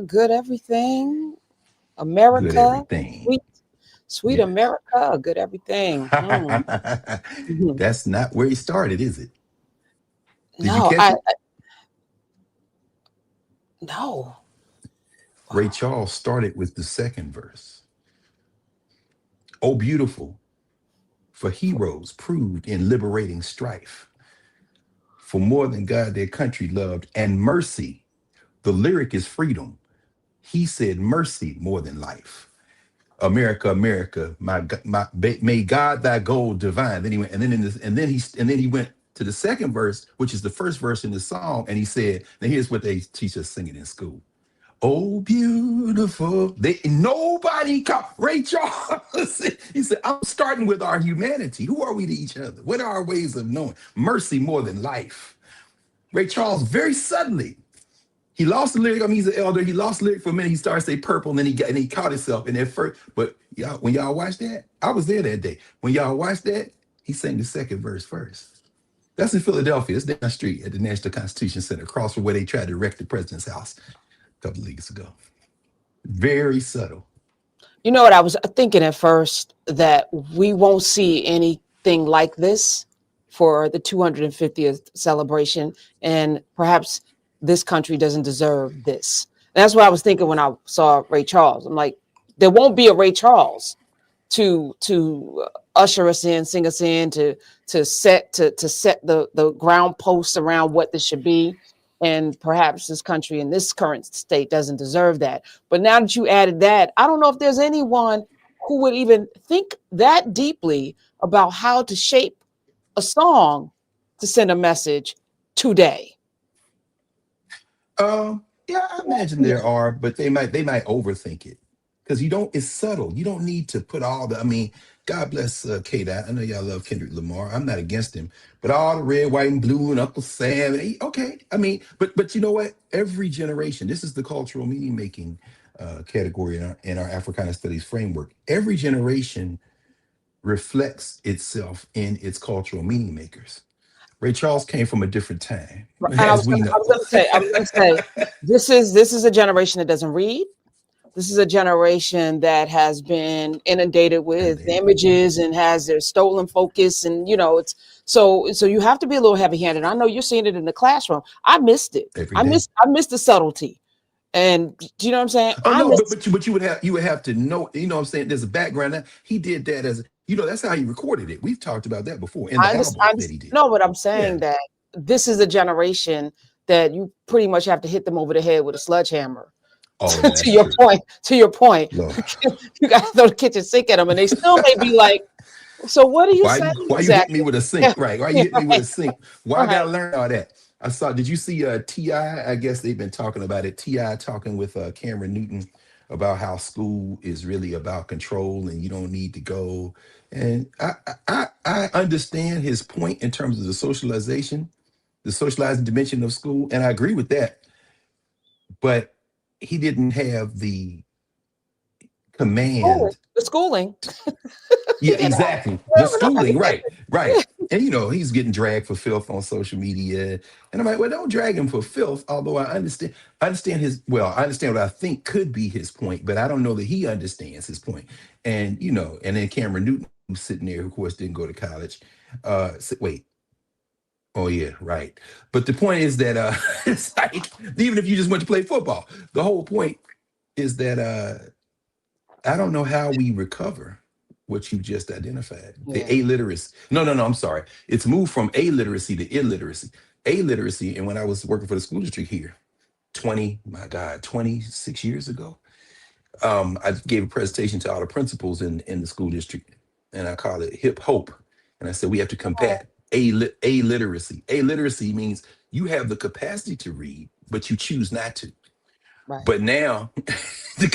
Good everything. Good America. everything. Sweet, sweet Yes. America. Good everything. Mhm. That's not where he started, is it? Did you No, catch it? no. Ray Wow. Charles started with the second verse. Oh, beautiful, for heroes proved in liberating strife, for more than God their country loved, and mercy. The lyric is freedom. He said mercy more than life. America, America, may God thy gold divine. Then he went, and then in this, and then he went to the second verse, which is the first verse in the song, and he said, "Now here's what they teach us singing in school. Oh, beautiful. Nobody called Ray Charles. He said, I'm starting with our humanity. Who are we to each other? What are our ways of knowing? Mercy more than life. Ray Charles, very suddenly, he lost the lyric. I mean, he's an elder. He lost the lyric for a minute. He started to say purple, and then he caught himself in that first. But y'all, when y'all watch that, I was there that day. When y'all watch that, he sang the second verse first. That's in Philadelphia. It's down the street at the National Constitution Center, across from where they tried to wreck the president's house a couple of weeks ago. Very subtle. You know what I was thinking at first, that we won't see anything like this for the 250th celebration, and perhaps this country doesn't deserve this. And that's what I was thinking when I saw Ray Charles. I'm like, there won't be a Ray Charles to usher us in, sing us in, to set the ground posts around what this should be. And perhaps this country in this current state doesn't deserve that. But now that you added that, I don't know if there's anyone who would even think that deeply about how to shape a song to send a message today. Yeah, I imagine there are, but they might overthink it because you don't. It's subtle. You don't need to put all the. I mean, God bless Kate. I know y'all love Kendrick Lamar. I'm not against him, but all the red, white, and blue, and Uncle Sam. Okay, I mean, but you know what? Every generation. This is the cultural meaning making category in our Africana studies framework. Every generation reflects itself in its cultural meaning makers. Ray Charles came from a different time, And as we I know. was gonna say, this is a generation that doesn't read. This is a generation that has been inundated with Inundated. images and has their stolen focus, and it's so you have to be a little heavy-handed. I know you're seeing it in the classroom. I missed it. Every I day. missed I missed the subtlety. And do you know what I'm saying? Oh I no, but miss. you would have to know. You know what I'm saying? There's a background. He did that as that's how he recorded it. We've talked about that before in I the understand. album that he did. No, but I'm Yeah. saying that this is a generation that you pretty much have to hit them over the head with a sledgehammer. Oh yeah, To that's your true. point, to your point, Lord, you got to throw the kitchen sink at them, and they still may be like, "So what are you why saying why you hitting me exactly?" with a Yeah, sink? Right? Why you yeah, hitting me with right, a sink? Why I right. gotta learn all that? I saw. Did you see Ti? I guess they've been talking about it. Ti talking with Cameron Newton about how school is really about control and you don't need to go. And I understand his point in terms of the socialization, the socializing dimension of school, and I agree with that. But he didn't have the Schooling, command. the schooling. He Yeah, didn't have, exactly. The no, he schooling, right, right. didn't. And he's getting dragged for filth on social media. And I'm like, well, don't drag him for filth. Although I understand I understand what I think could be his point, but I don't know that he understands his point. And and then Cameron Newton, who's sitting there, who of course didn't go to college. Wait, oh yeah, right. But the point is that it's like, even if you just went to play football, the whole point is that I don't know how we recover what you just identified. The Yeah. illiteracy. No. I'm sorry. It's moved from illiteracy to illiteracy. Illiteracy, and when I was working for the school district here, 26 years ago, I gave a presentation to all the principals in the school district, and I called it Hip Hope. And I said we have to combat illiteracy. Illiteracy means you have the capacity to read, but you choose not to. Right. But now,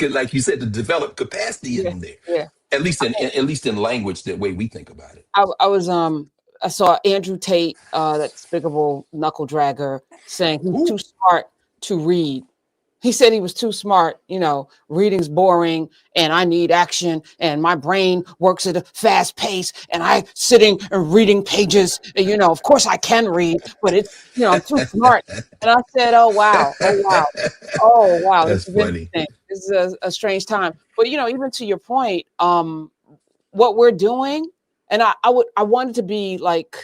like you said, to develop capacity Yeah. in there, Yeah. at least in language, that way we think about it. I was I saw Andrew Tate, that despicable knuckle dragger, saying he's Ooh, too smart to read. He said he was too smart. Reading's boring and I need action and my brain works at a fast pace and I sitting and reading pages. And, of course I can read, but I'm too smart. And I said, oh, wow. Oh, wow. Oh, wow. This That's is funny. interesting. This is a strange time. But, even to your point, what we're doing, and I wanted to be like,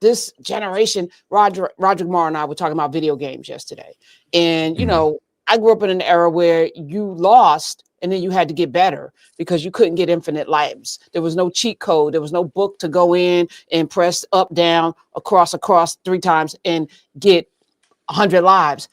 this generation. Roderick Marr and I were talking about video games yesterday. And, Mhm. I grew up in an era where you lost and then you had to get better because you couldn't get infinite lives. There was no cheat code. There was no book to go in and press up, down, across 3 times and get 100 lives.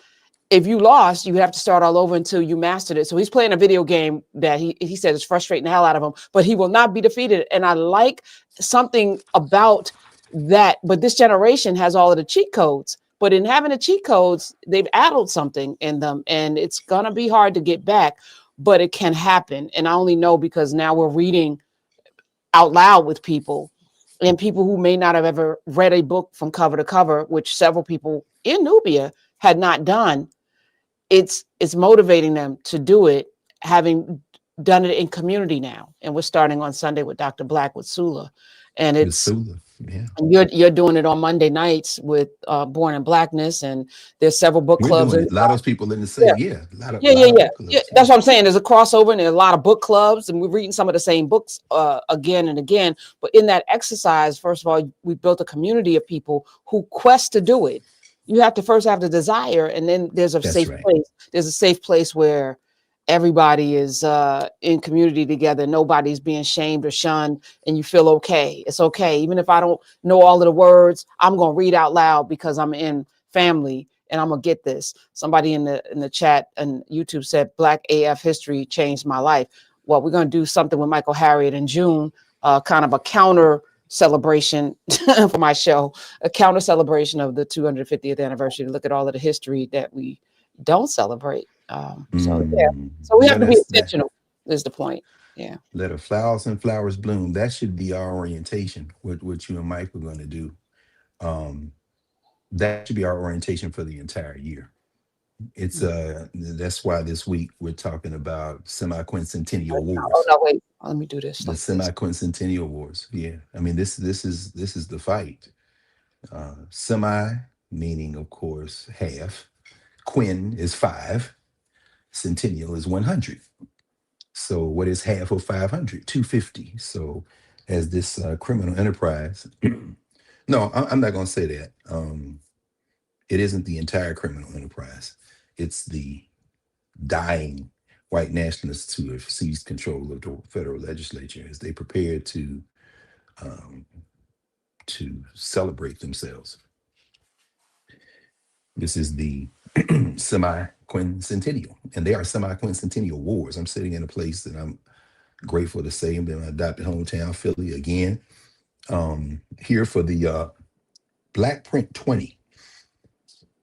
If you lost, you have to start all over until you mastered it. So he's playing a video game that he said is frustrating the hell out of him, but he will not be defeated. And I like something about that. But this generation has all of the cheat codes. But in having the cheat codes, they've added something in them, and it's gonna be hard to get back, but it can happen. And I only know because now we're reading out loud with people, and people who may not have ever read a book from cover to cover, which several people in Nubia had not done. It's motivating them to do it, having done it in community now. And we're starting on Sunday with Dr. Black with Sula. And The it's Sula. Yeah. you're doing it on Monday nights with Born in Blackness, and there's several book We're clubs. doing And it. A lot of those people in the yeah, same, yeah. yeah, Lot yeah, of yeah, book yeah. clubs. Yeah. That's what I'm saying. There's a crossover, and there's a lot of book clubs, and we're reading some of the same books again and again. But in that exercise, first of all, we built a community of people who quest to do it. You have to first have the desire, and then there's a That's safe right. place. There's a safe place where everybody is in community together. Nobody's being shamed or shunned, and you feel okay. It's okay, even if I don't know all of the words. I'm gonna read out loud because I'm in family and I'm gonna get this. Somebody in the chat and YouTube said Black AF history changed my life. Well, we're gonna do something with Michael Harriot in June, kind of a counter celebration for my show, a counter celebration of the 250th anniversary to look at all of the history that we don't celebrate. So yeah, so we Yeah, have to be that's that. intentional. Is the point? Yeah. Let the flowers and flowers bloom. That should be our orientation. What you and Mike are going to do. Um, that should be our orientation for the entire year. It's That's why this week we're talking about semi-quincentennial Oh wars. no, wait. Let me do this The like this. semi-quincentennial wars. Yeah. I mean this is the fight. Semi meaning of course half. Quin is 5. Centennial is 100. So what is half of 500? 250. So as this criminal enterprise, no, I'm not going to say that. It isn't the entire criminal enterprise. It's the dying white nationalists who have seized control of the federal legislature as they prepare um, to celebrate themselves. This is the semi-quincentennial, and they are semi-quincentennial wars. I'm sitting in a place that I'm grateful to say I'm in my adopted hometown, Philly, again. Here for the Blackprint 20.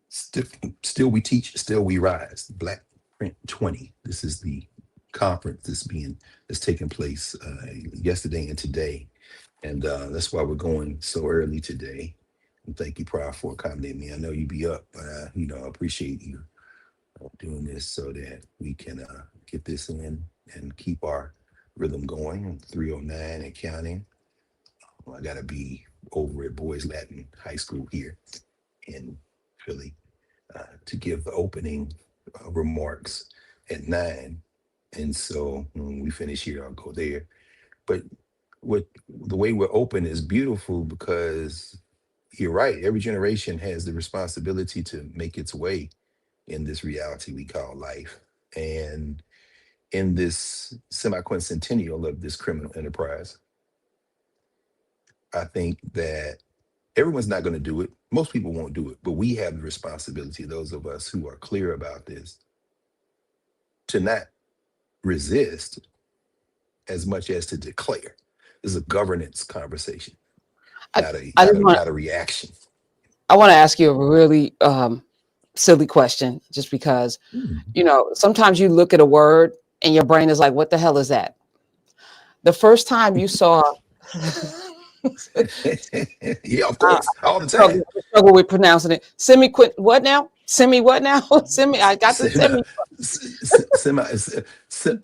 Still, still we teach, still we rise. Blackprint 20. This is the conference that's taking place yesterday and today, and that's why we're going so early today. And thank you, Pryor, for accommodating me. I know you be up, but I appreciate you doing this so that we can get this in and keep our rhythm going. 309 and counting. Well, I gotta be over at Boys Latin High School here in Philly to give the opening remarks at 9. And so when we finish here, I'll go there. But what the way we're open is beautiful because you're right. Every generation has the responsibility to make its way in this reality we call life. And in this semi-quincentennial of this criminal enterprise, I think that everyone's not going to do it. Most people won't do it, but we have the responsibility, those of us who are clear about this, to not resist as much as to declare. This is a governance conversation, I, I just want not a reaction. I want to ask you a really silly question, just because Hmm. sometimes you look at a word and your brain is like, "What the hell is that?" The first time you saw, Yeah, of I course, all the time. struggle with pronouncing it. What now? Semi what now? Semi. I got the No, semi.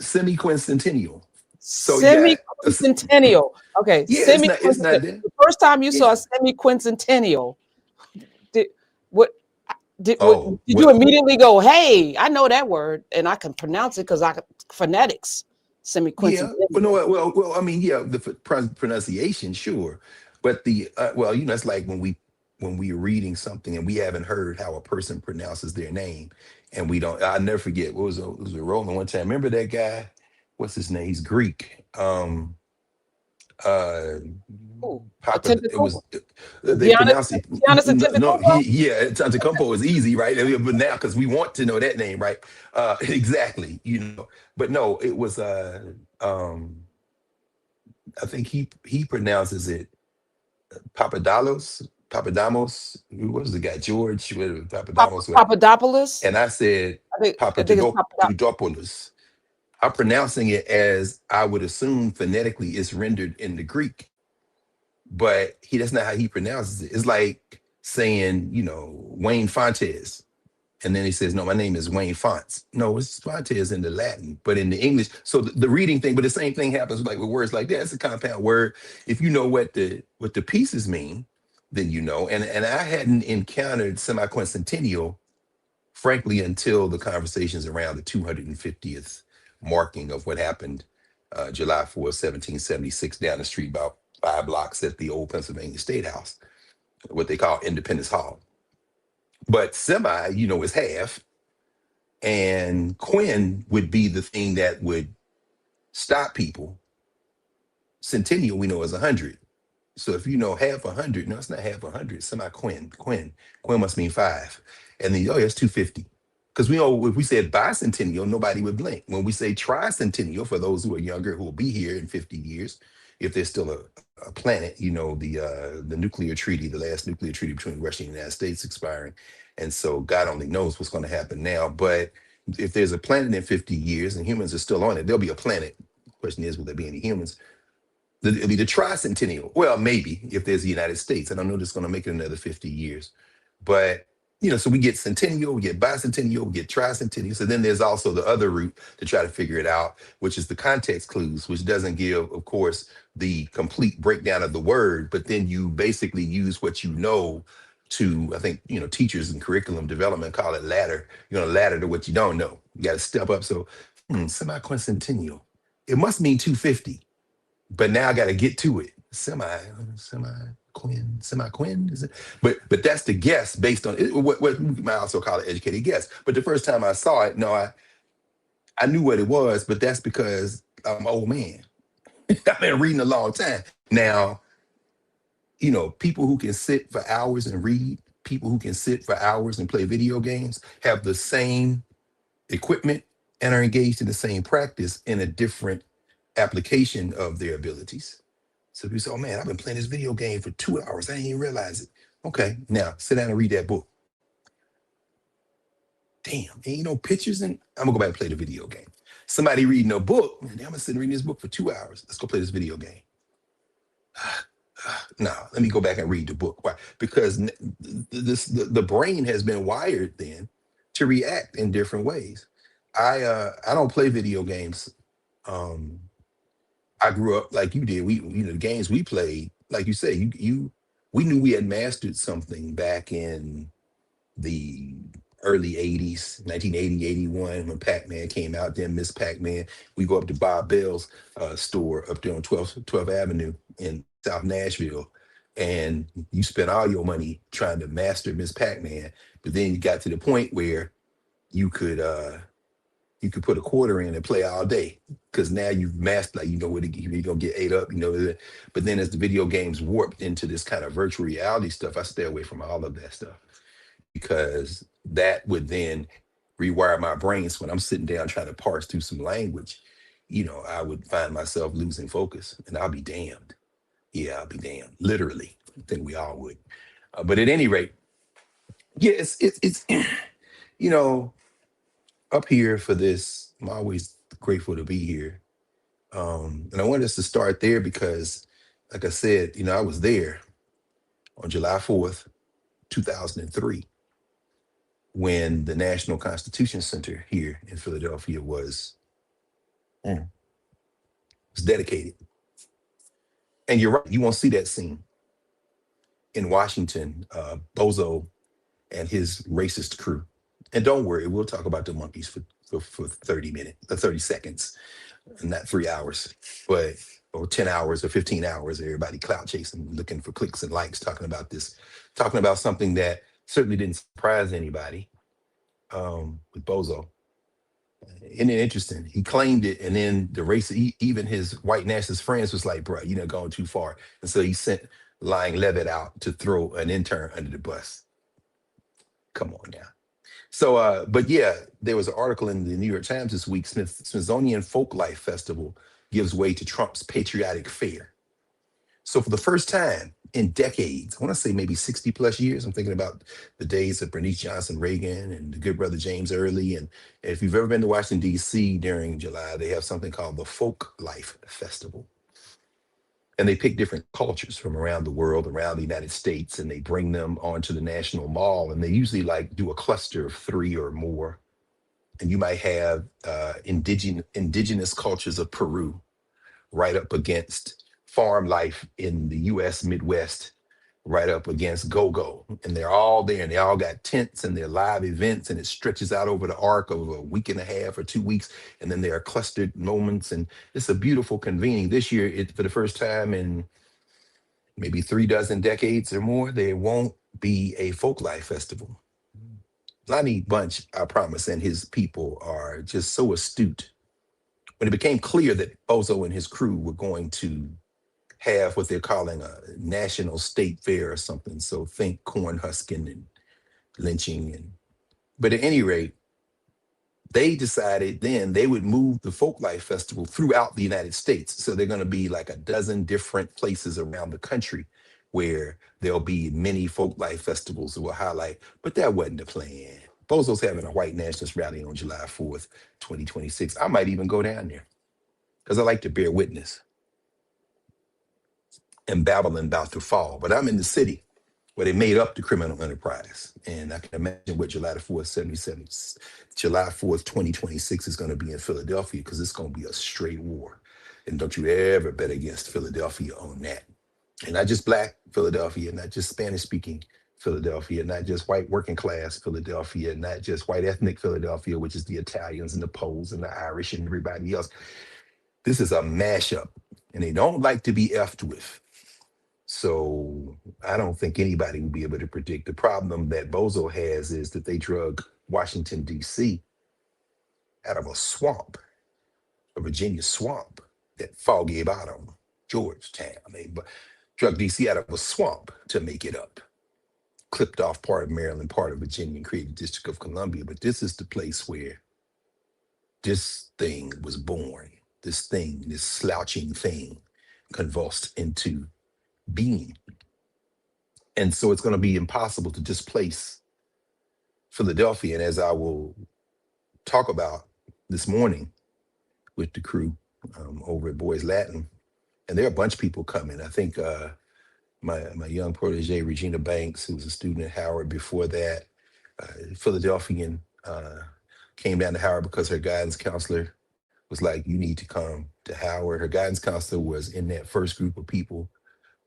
semi-quincentennial. So you got Semi-quincentennial. Okay, yeah, it's not semi-quincentennial. there. The first time you saw a Yeah. semi-quincentennial, did what? Oh, Did you well, immediately go, "Hey, I know that word and I can pronounce it because I can phonetics." yeah. Well, Semi-quincentennial. no, I mean, yeah, the pronunciation, sure, but well, it's like when we are reading something and we haven't heard how a person pronounces their name, and we don't. I'll never forget what was a Roman one time. Remember that guy? What's his name? He's Greek. Uh Ooh, a Papa, it Tentacuba. was they Giannis, pronounce it. Giannis a No, Tentacuba. yeah, Tantacumpo is easy, right? But now because we want to know that name, right? Exactly, but no, it was um I think he pronounces it Papadamos. Who was the guy? George, whatever, Papadamos, whatever. Papadopoulos. And I said I think it's Papadopoulos. Papadopoulos. I'm pronouncing it as I would assume phonetically it's rendered in the Greek, but that's not how he pronounces it. It's like saying, Wayne Fontes. And then he says, no, my name is Wayne Fonts. No, it's Fontes in the Latin, but in the English. So the reading thing, but the same thing happens like with words like that. It's a compound word. If you know what the pieces mean, then you know. And I hadn't encountered semi-quincentennial, frankly, until the conversations around the 250th marking of what happened July 4th, 1776, down the street about 5 blocks at the old Pennsylvania State House, what they call Independence Hall. But semi, is half, and Quinn would be the thing that would stop people. Centennial we know is 100. So if you know half 100, no, it's not half 100. Semi Quinn must mean five, and then it's 250. Because we know if we said bicentennial, nobody would blink. When we say tricentennial, for those who are younger who will be here in 50 years, if there's still a planet, the nuclear treaty, the last nuclear treaty between Russia and the United States expiring, and so God only knows what's going to happen now. But if there's a planet in 50 years and humans are still on it, there'll be a planet. The question is, will there be any humans? It'll be the tricentennial. Well, maybe if there's the United States. I don't know if it's going to make it another 50 years. But, so we get centennial, we get bicentennial, we get tricentennial. So then there's also the other route to try to figure it out, which is the context clues, which doesn't give, of course, the complete breakdown of the word, but then you basically use what you know to, I think, teachers and curriculum development call it ladder. You're going to ladder to what you don't know. You got to step up. So, semi-quincentennial. It must mean 250, but now I got to get to it. Semi Quinn, is it? But that's the guess based on it, what we might also call it educated guess. But the first time I saw it, no, I knew what it was, but that's because I'm an old man. I've been reading a long time. Now, people who can sit for hours and read, people who can sit for hours and play video games have the same equipment and are engaged in the same practice in a different application of their abilities. So people say, oh man, I've been playing this video game for 2 hours. I didn't even realize it. Okay, now sit down and read that book. Damn, ain't no pictures and I'm gonna go back and play the video game. Somebody reading a book, man, I'm gonna sit and read this book for 2 hours. Let's go play this video game. No, let me go back and read the book. Why? Because the brain has been wired then to react in different ways. I don't play video games. Um, I grew up like you did. The games we played, like you say, we knew we had mastered something back in the early 80s, 1980, 81, when Pac-Man came out, then Miss Pac-Man. We go up to Bob Bell's store up there on 12th Avenue in South Nashville, and you spent all your money trying to master Miss Pac-Man, but then you got to the point where you could put a quarter in and play all day because now you've mastered, like, what you're gonna get ate up, but then as the video games warped into this kind of virtual reality stuff, I stay away from all of that stuff because that would then rewire my brain. So when I'm sitting down trying to parse through some language, I would find myself losing focus, and I'll be damned. Yeah, I'll be damned, literally. I think we all would. But at any rate, yeah, it's you know up here for this. I'm always grateful to be here. And I wanted us to start there because, like I said, I was there on July 4th, 2003. when the National Constitution Center here in Philadelphia mm, was dedicated. And you're right, you won't see that scene in Washington, Bozo and his racist crew. And don't worry, we'll talk about the monkeys for 30 minutes, 30 seconds, not 3 hours, but or 10 hours or 15 hours, everybody clout chasing, looking for clicks and likes, talking about this, talking about something that certainly didn't surprise anybody with Bozo. Isn't it interesting? He claimed it, and then the race, even his white nationalist friends was like, bro, you're not going too far. And so he sent Lying Levitt out to throw an intern under the bus. Come on now. So, but yeah, there was an article in the New York Times this week. Smithsonian Folklife Festival gives way to Trump's patriotic fair. So, for the first time in decades, I want to say maybe 60 plus years, I'm thinking about the days of Bernice Johnson Reagan and the good brother James Early. And if you've ever been to Washington, D.C. during July, they have something called the Folk Life Festival. And they pick different cultures from around the world, around the United States, and they bring them onto the National Mall. And they usually like do a cluster of three or more. And you might have indigenous cultures of Peru right up against farm life in the U.S. Midwest, right up against go-go. And they're all there, and they all got tents and they're live events, and it stretches out over the arc of a week and a half or 2 weeks. And then there are clustered moments, and it's a beautiful convening. This year, for the first time in maybe 36 decades or more, there won't be a folklife festival. Lonnie Bunch, I promise, and his people are just so astute. When it became clear that Bozo and his crew were going to have what they're calling a national state fair or something, so think corn husking and lynching, but at any rate, they decided then they would move the Folklife Festival throughout the United States. So they're going to be like a dozen different places around the country where there'll be many Folklife festivals that will highlight. But that wasn't the plan. Bozo's having a white nationalist rally on July 4th, 2026. I might even go down there because I like to bear witness. And Babylon about to fall. But I'm in the city where they made up the criminal enterprise. And I can imagine what July the 4th, 77, July 4th, 2026 is going to be in Philadelphia, because it's going to be a straight war. And don't you ever bet against Philadelphia on that. And not just Black Philadelphia, not just Spanish speaking Philadelphia, not just white working class Philadelphia, not just white ethnic Philadelphia, which is the Italians and the Poles and the Irish and everybody else. This is a mashup, and they don't like to be effed with. So I don't think anybody will be able to predict. The problem that Bozo has is that they drug Washington, D.C. out of a swamp, a Virginia swamp, that Foggy Bottom, Georgetown. They drug D.C. out of a swamp to make it up. Clipped off part of Maryland, part of Virginia, and created the District of Columbia. But this is the place where this thing was born. This thing, this slouching thing, convulsed into being. And so it's going to be impossible to displace Philadelphia. And as I will talk about this morning with the crew over at Boys Latin, and there are a bunch of people coming. I think my young protege, Regina Banks, who was a student at Howard before that, Philadelphian, came down to Howard because her guidance counselor was like, you need to come to Howard. Her guidance counselor was in that first group of people,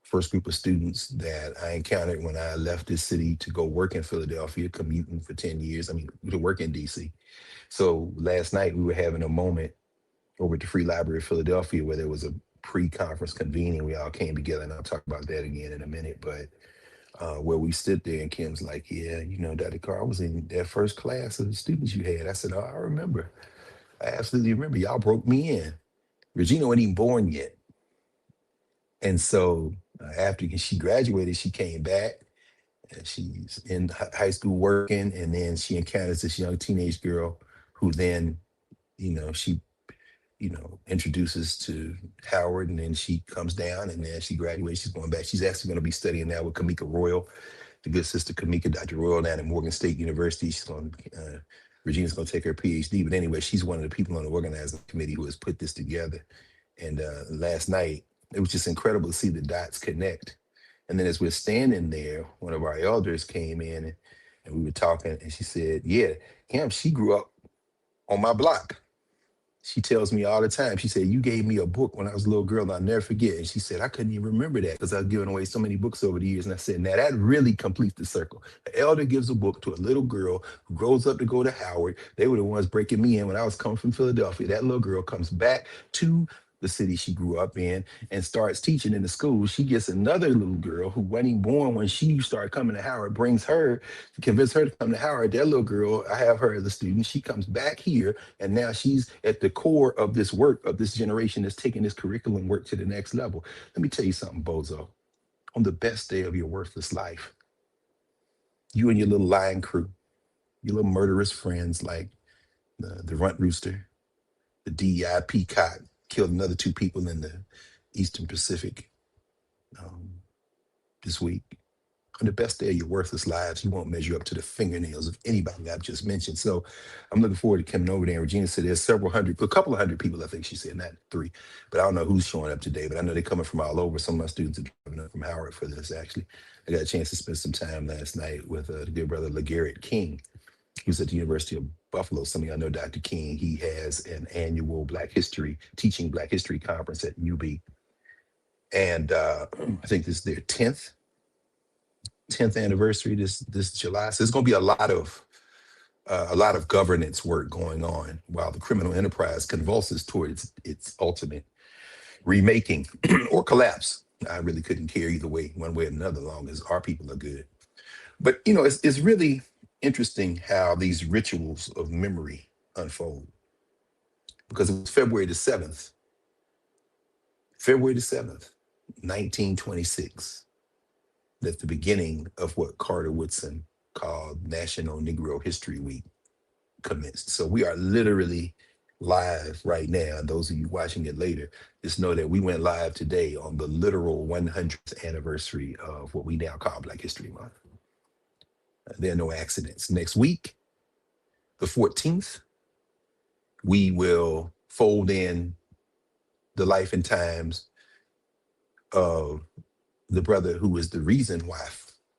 first group of students that I encountered when I left this city to go work in Philadelphia, commuting for 10 years. I mean, to work in DC. So last night we were having a moment over at the Free Library of Philadelphia where there was a pre-conference convening. We all came together, and I'll talk about that again in a minute. But where we stood there, and Kim's like, yeah, Dr. Carr, I was in that first class of the students you had. I said, oh, I remember. I absolutely remember. Y'all broke me in. Regina wasn't even born yet. And so after she graduated, she came back, and she's in high school working. And then she encounters this young teenage girl who then, she, introduces to Howard, and then she comes down, and then she graduates. She's going back. She's actually going to be studying now with Kamika Royal, the good sister Kamika, Dr. Royal, down at Morgan State University. Regina's going to take her PhD. But anyway, she's one of the people on the organizing committee who has put this together. And last night, it was just incredible to see the dots connect. And then as we're standing there, one of our elders came in And we were talking, and she said, "Yeah, Cam, she grew up on my block." She tells me all the time. She said, "You gave me a book when I was a little girl, and I'll never forget." And she said, "I couldn't even remember that because I've given away so many books over the years." And I said, "Now that really completes the circle. The elder gives a book to a little girl who grows up to go to Howard. They were the ones breaking me in when I was coming from Philadelphia. That little girl comes back to the city she grew up in and starts teaching in the school. She gets another little girl who wasn't even born when she started coming to Howard, brings her to convince her to come to Howard. That little girl, I have her as a student. She comes back here, and now she's at the core of this work of this generation that's taking this curriculum work to the next level. Let me tell you something, Bozo. On the best day of your worthless life, you and your little lying crew, your little murderous friends like the Runt Rooster, the DEI Peacock, killed another two people in the Eastern Pacific um, this week. On the best day of your worthless lives, you won't measure up to the fingernails of anybody I've just mentioned. So I'm looking forward to coming over there. And Regina said there's several hundred, a couple of hundred people, I think she said, not three. But I don't know who's showing up today. But I know they're coming from all over. Some of my students are coming up from Howard for this, actually. I got a chance to spend some time last night with the good brother LeGarrette King. He was at the University of Buffalo. Some of y'all know Dr. King. He has an annual Black History, teaching Black History conference at UB. And I think this is their 10th anniversary this July. So there's going to be a lot of governance work going on while the criminal enterprise convulses towards its ultimate remaking or collapse. I really couldn't care either way, one way or another, long as our people are good. But it's really interesting how these rituals of memory unfold, because it was February the 7th, 1926, that's the beginning of what Carter Woodson called National Negro History Week commenced. So we are literally live right now. And those of you watching it later, just know that we went live today on the literal 100th anniversary of what we now call Black History Month. There are no accidents. Next week, the 14th, we will fold in the life and times of the brother who is the reason why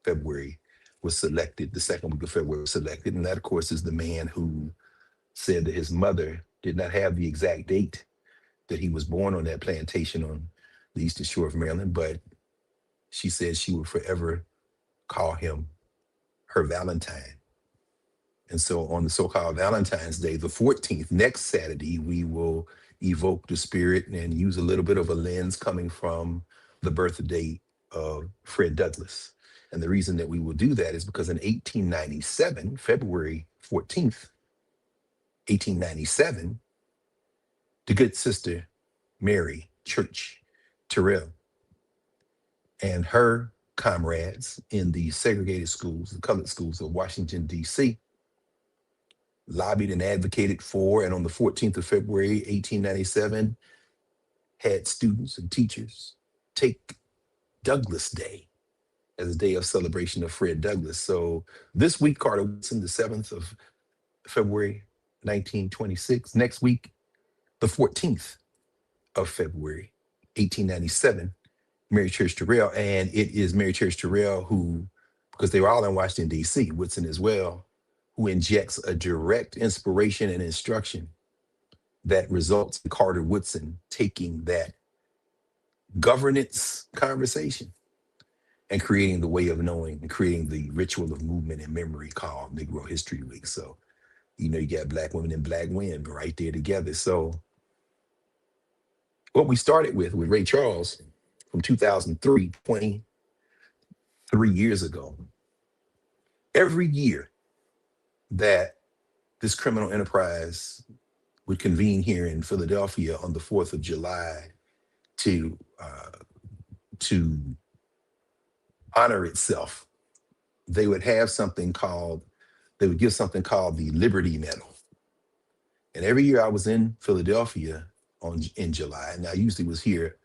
February was selected, the second week of February was selected. And that, of course, is the man who said that his mother did not have the exact date that he was born on that plantation on the eastern shore of Maryland, but she said she would forever call him her Valentine. And so on the so-called Valentine's Day, the 14th, next Saturday, we will evoke the spirit and use a little bit of a lens coming from the birthday of Fred Douglass. And the reason that we will do that is because in 1897, February 14th, 1897, the good sister Mary Church Terrell and her comrades in the segregated schools, the colored schools of Washington, D.C., lobbied and advocated for, and on the 14th of February, 1897, had students and teachers take Douglass Day as a day of celebration of Fred Douglass. So this week, Carter Woodson, the 7th of February, 1926. Next week, the 14th of February, 1897, Mary Church Terrell. And it is Mary Church Terrell who, because they were all in Washington, D.C., Woodson as well, who injects a direct inspiration and instruction that results in Carter Woodson taking that governance conversation and creating the way of knowing and creating the ritual of movement and memory called Negro History Week. So, you got Black women and Black men right there together. So what we started with Ray Charles from 2003, 23 years ago, every year that this criminal enterprise would convene here in Philadelphia on the 4th of July to to honor itself, they would have something called, they would give something called the Liberty Medal. And every year I was in Philadelphia in July, and I usually was here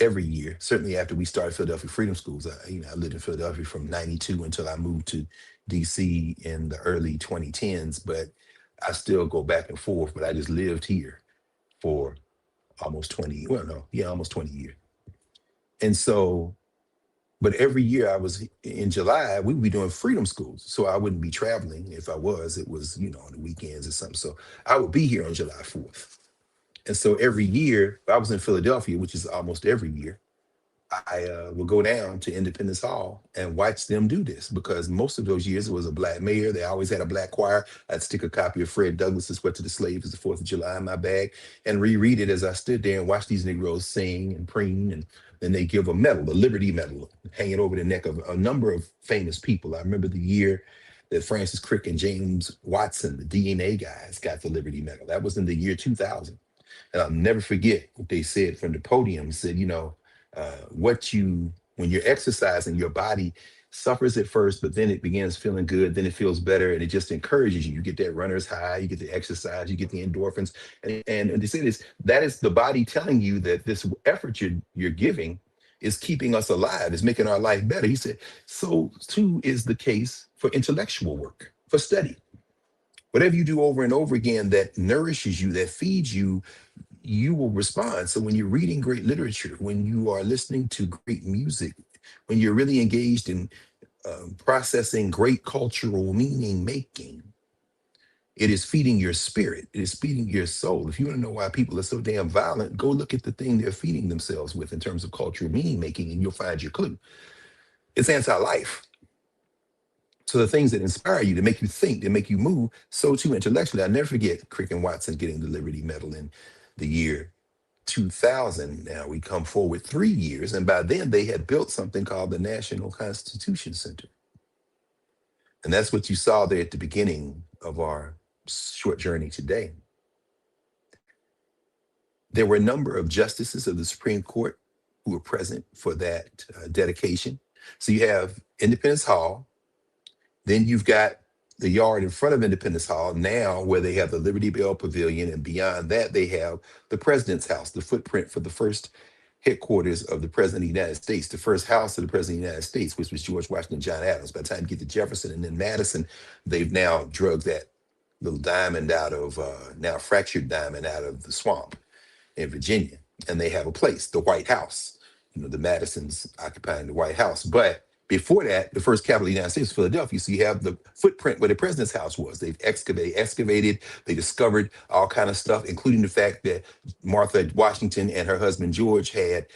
every year, certainly after we started Philadelphia Freedom Schools. I lived in Philadelphia from 92 until I moved to DC in the early 2010s, but I still go back and forth, but I just lived here for almost 20, well, no, yeah, almost 20 years. And so But every year I was in July, we would be doing freedom schools. So I wouldn't be traveling. If I was, it was, on the weekends or something. So I would be here on July 4th. And so every year I was in Philadelphia, which is almost every year. I would go down to Independence Hall and watch them do this because most of those years it was a black mayor. They always had a black choir. I'd stick a copy of Fred Douglass's "What to the Slave is the Fourth of July" in my bag and reread it as I stood there and watched these Negroes sing and preen. And then they give a medal, a Liberty Medal, hanging over the neck of a number of famous people. I remember the year that Francis Crick and James Watson, the DNA guys, got the Liberty Medal. That was in the year 2000. And I'll never forget what they said from the podium. Said, when you're exercising, your body suffers at first, but then it begins feeling good. Then it feels better, and it just encourages you. You get that runner's high, you get the exercise, you get the endorphins, and they say this. That is the body telling you that this effort you're giving is keeping us alive, is making our life better. He said, so too is the case for intellectual work, for study. Whatever you do over and over again that nourishes you, that feeds you, you will respond. So when you're reading great literature, when you are listening to great music, when you're really engaged in processing great cultural meaning making, it is feeding your spirit. It is feeding your soul. If you want to know why people are so damn violent, go look at the thing they're feeding themselves with in terms of cultural meaning making, and you'll find your clue. It's anti-life. So the things that inspire you, to make you think, to make you move, so too intellectually. I'll never forget Crick and Watson getting the Liberty Medal in the year 2000. Now we come forward 3 years, and by then they had built something called the National Constitution Center. And that's what you saw there at the beginning of our short journey today. There were a number of justices of the Supreme Court who were present for that dedication. So you have Independence Hall, then you've got the yard in front of Independence Hall now where they have the Liberty Bell Pavilion, and beyond that they have the President's House, the footprint for the first headquarters of the President of the United States, the first house of the President of the United States, which was George Washington John Adams. By the time you get to Jefferson and then Madison, they've now drugged that little diamond out of, now fractured diamond out of the swamp in Virginia. And they have a place, the White House. The Madisons occupying the White House. But before that, the first capital of the United States was Philadelphia. So you have the footprint where the president's house was. They've excavated, they discovered all kind of stuff, including the fact that Martha Washington and her husband George had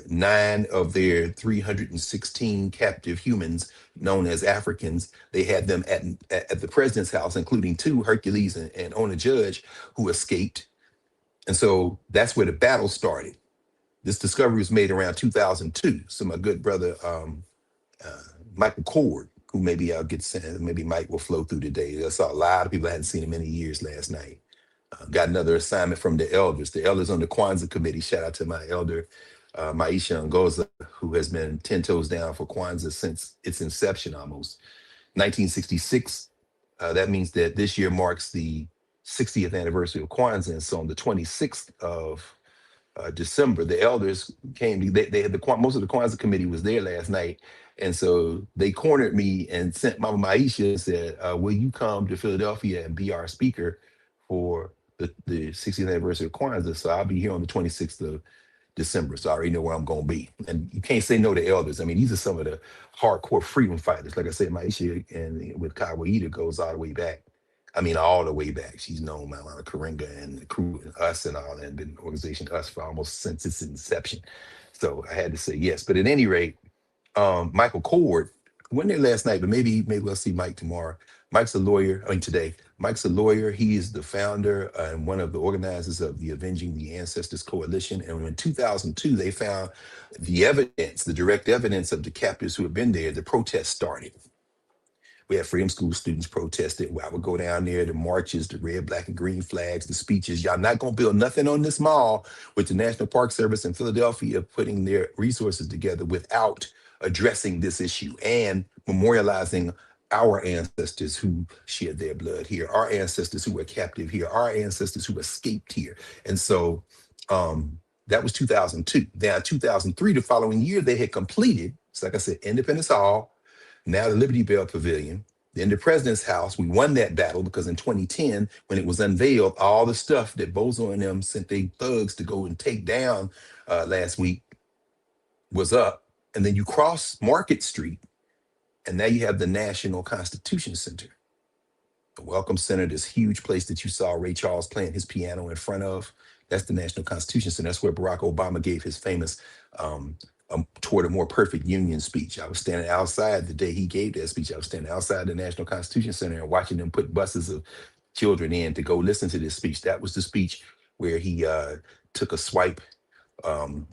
9 of their 316 captive humans known as Africans. They had them at the president's house, including 2, Hercules and Ona Judge, who escaped. And so that's where the battle started. This discovery was made around 2002. So my good brother, Michael Cord, who maybe I'll get sent, maybe Mike will flow through today. I saw a lot of people I hadn't seen in many years last night. Got another assignment from the elders on the Kwanzaa committee. Shout out to my elder, Maisha Ngoza, who has been 10 toes down for Kwanzaa since its inception almost. 1966, that means that this year marks the 60th anniversary of Kwanzaa. And so on the 26th of December, the elders came. They had most of the Kwanzaa committee was there last night, and so they cornered me and sent Mama Maisha and said, "Will you come to Philadelphia and be our speaker for the 60th anniversary of Kwanzaa?" So I'll be here on the 26th of December. So I already know where I'm going to be, and you can't say no to elders. I mean, these are some of the hardcore freedom fighters. Like I said, Maisha and with Kawaida goes all the way back. I mean, all the way back. She's known Maulana Karinga and the crew and us and all that, and been in the organization us for almost since its inception. So I had to say yes. But at any rate, Michael Cord went there last night, but maybe we'll see Mike tomorrow. Mike's a lawyer. I mean, today. Mike's a lawyer. He is the founder and one of the organizers of the Avenging the Ancestors Coalition. And in 2002, they found the evidence, the direct evidence of the captives who had been there. The protest started. We had Freedom School students protested. I would go down there, the marches, the red, black, and green flags, the speeches. Y'all not gonna build nothing on this mall, with the National Park Service in Philadelphia putting their resources together without addressing this issue and memorializing our ancestors who shed their blood here, our ancestors who were captive here, our ancestors who escaped here. And so that was 2002. Now, 2003, the following year, they had completed, so like I said, Independence Hall, now the Liberty Bell Pavilion, then the President's House. We won that battle because in 2010, when it was unveiled, all the stuff that Bozo and them sent their thugs to go and take down last week was up. And then you cross Market Street, and now you have the National Constitution Center, the Welcome Center, this huge place that you saw Ray Charles playing his piano in front of. That's the National Constitution Center. That's where Barack Obama gave his famous um, Toward a More Perfect Union speech. I was standing outside the day he gave that speech. I was standing outside the National Constitution Center and watching them put buses of children in to go listen to this speech. That was the speech where he took a swipe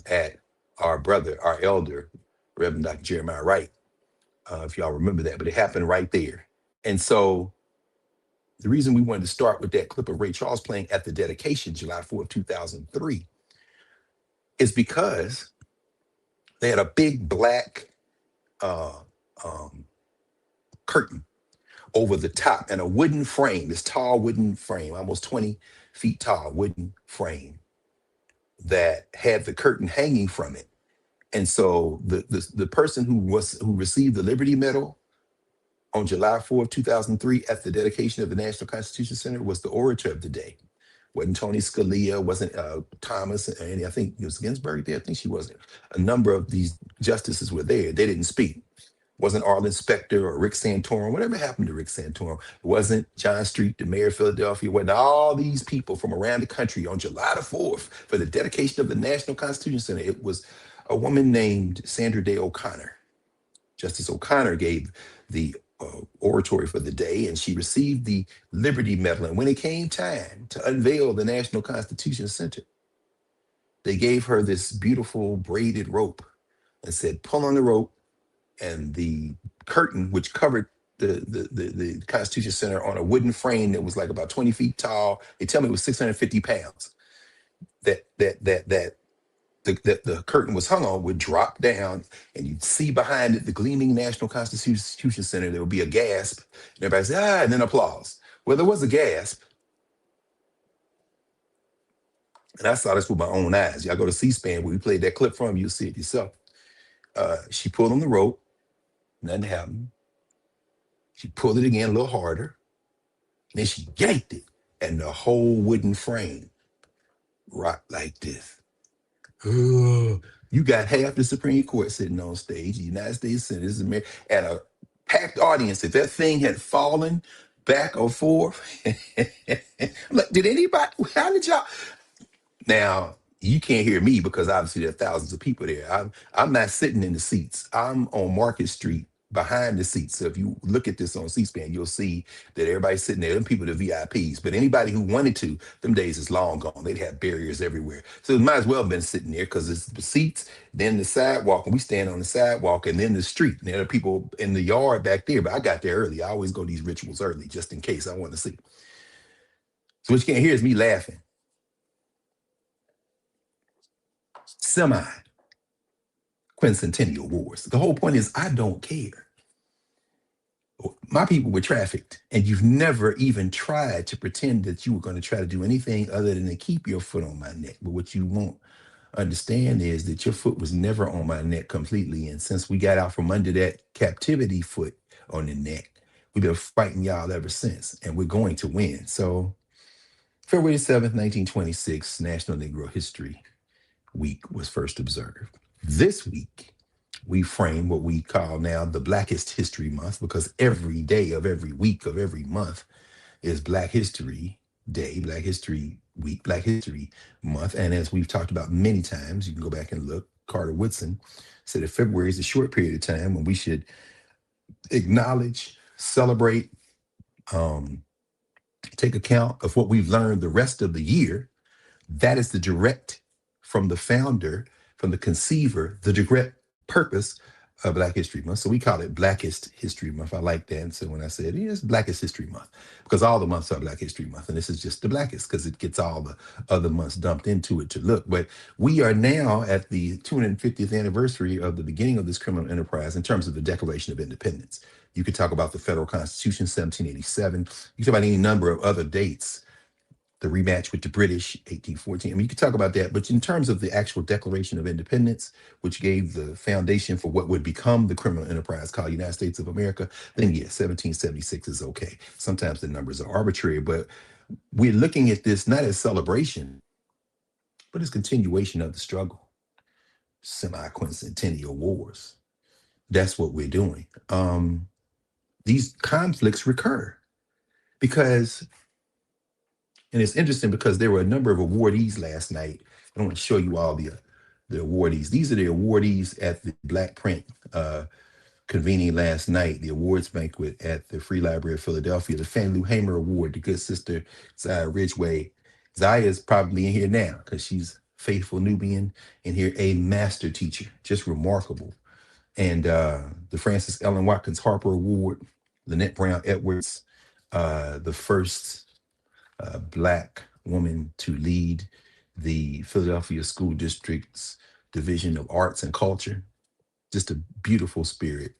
at our brother, our elder, Reverend Dr. Jeremiah Wright, if y'all remember that. But it happened right there. And so the reason we wanted to start with that clip of Ray Charles playing at the dedication, July 4th, 2003, is because they had a big black uh, um, curtain over the top and a wooden frame, this tall wooden frame, almost 20 feet tall wooden frame that had the curtain hanging from it. And so the person who received the Liberty Medal on July 4th, 2003, at the dedication of the National Constitution Center was the orator of the day. Wasn't Tony Scalia, wasn't Thomas, and I think it was Ginsburg there. I think she wasn't. A number of these justices were there. They didn't speak. Wasn't Arlen Specter or Rick Santorum. Whatever happened to Rick Santorum? It wasn't John Street, the mayor of Philadelphia. Wasn't all these people from around the country on July the 4th for the dedication of the National Constitution Center. It was a woman named Sandra Day O'Connor. Justice O'Connor gave the oratory for the day, and she received the Liberty Medal. And when it came time to unveil the National Constitution Center, they gave her this beautiful braided rope and said, pull on the rope, and the curtain, which covered the Constitution Center on a wooden frame that was like about 20 feet tall. They tell me it was 650 pounds. That the curtain was hung on would drop down, and you'd see behind it the gleaming National Constitution Center. There would be a gasp, and everybody say, ah, and then applause. Well, there was a gasp, and I saw this with my own eyes. Y'all go to C-SPAN where we played that clip from, you'll see it yourself. She pulled on the rope, nothing happened. She pulled it again a little harder, and then she yanked it, and the whole wooden frame rocked like this. You got half the Supreme Court sitting on stage, the United States Senate, and a packed audience. If that thing had fallen back or forth, like, did anybody, how did y'all? Now, you can't hear me because obviously there are thousands of people there. I'm not sitting in the seats. I'm on Market Street behind the seats. So if you look at this on C-SPAN, you'll see that everybody's sitting there. Them people are VIPs. But anybody who wanted to, them days is long gone. They'd have barriers everywhere. So it might as well have been sitting there because it's the seats, then the sidewalk, and we stand on the sidewalk, and then the street. And there are people in the yard back there, but I got there early. I always go to these rituals early just in case I want to see. So what you can't hear is me laughing. Semi-quincentennial wars. The whole point is I don't care. My people were trafficked, and you've never even tried to pretend that you were going to try to do anything other than to keep your foot on my neck. But what you won't understand is that your foot was never on my neck completely. And since we got out from under that captivity foot on the neck, we've been fighting y'all ever since, and we're going to win. So February 7th, 1926, National Negro History Week was first observed. This week, we frame what we call now the Blackest History Month, because every day of every week of every month is Black History Day, Black History Week, Black History Month. And as we've talked about many times, you can go back and look, Carter Woodson said that February is a short period of time when we should acknowledge, celebrate, take account of what we've learned the rest of the year. That is the direct, from the founder, from the conceiver, the direct purpose of Black History Month. So we call it Blackest History Month. I like that. And so when I said, it's Blackest History Month, because all the months are Black History Month. And this is just the blackest because it gets all the other months dumped into it to look. But we are now at the 250th anniversary of the beginning of this criminal enterprise in terms of the Declaration of Independence. You could talk about the Federal Constitution, 1787. You could talk about any number of other dates. The rematch with the British, 1814. I mean, you could talk about that, but in terms of the actual Declaration of Independence, which gave the foundation for what would become the criminal enterprise called United States of America, then yes, 1776 is okay. Sometimes the numbers are arbitrary, but we're looking at this not as celebration, but as continuation of the struggle. semi-quincentennial wars. That's what we're doing. These conflicts recur because, and it's interesting because there were a number of awardees last night. I want to show you all the awardees. These are the awardees at the Blackprint convening last night, the awards banquet at the Free Library of Philadelphia, the Fannie Lou Hamer Award, the good sister Zaya Ridgway. Zaya is probably in here now because she's faithful Nubian in here, a master teacher, just remarkable. And the Francis Ellen Watkins Harper Award, Lynette Brown Edwards, the first Black woman to lead the Philadelphia School District's Division of Arts and Culture. Just a beautiful spirit.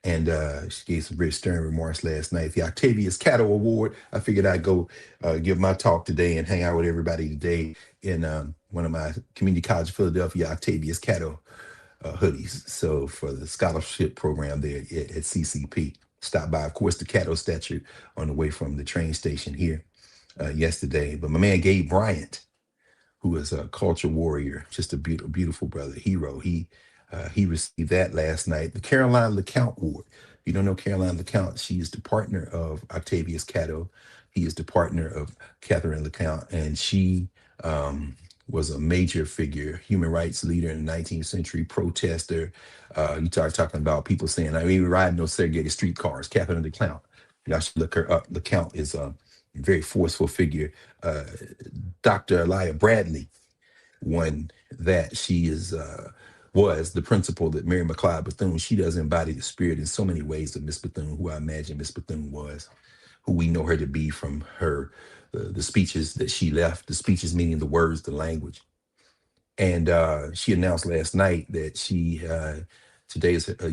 And she gave some very stern remarks last night. The Octavius Catto Award. I figured I'd go give my talk today and hang out with everybody today in one of my Community College of Philadelphia Octavius Catto hoodies. So for the scholarship program there at CCP, stopped by, of course, the Catto statue on the way from the train station here yesterday. But my man Gabe Bryant, who is a culture warrior, just a beautiful, beautiful brother, hero. He received that last night. The Caroline LeCount Award. If you don't know Caroline LeCount, she is the partner of Octavius Catto. He is the partner of Catherine LeCount, and she was a major figure, human rights leader in the 19th century, protester. You start talking about people saying, I mean, riding those segregated streetcars. Catherine LeCount. Y'all should look her up. LeCount is a very forceful figure. Dr. Elia Bradley, one that she was the principal that Mary McLeod Bethune. She does embody the spirit in so many ways of Miss Bethune, who I imagine Miss Bethune was, who we know her to be from her the speeches that she left, the speeches meaning the words, the language. And she announced last night that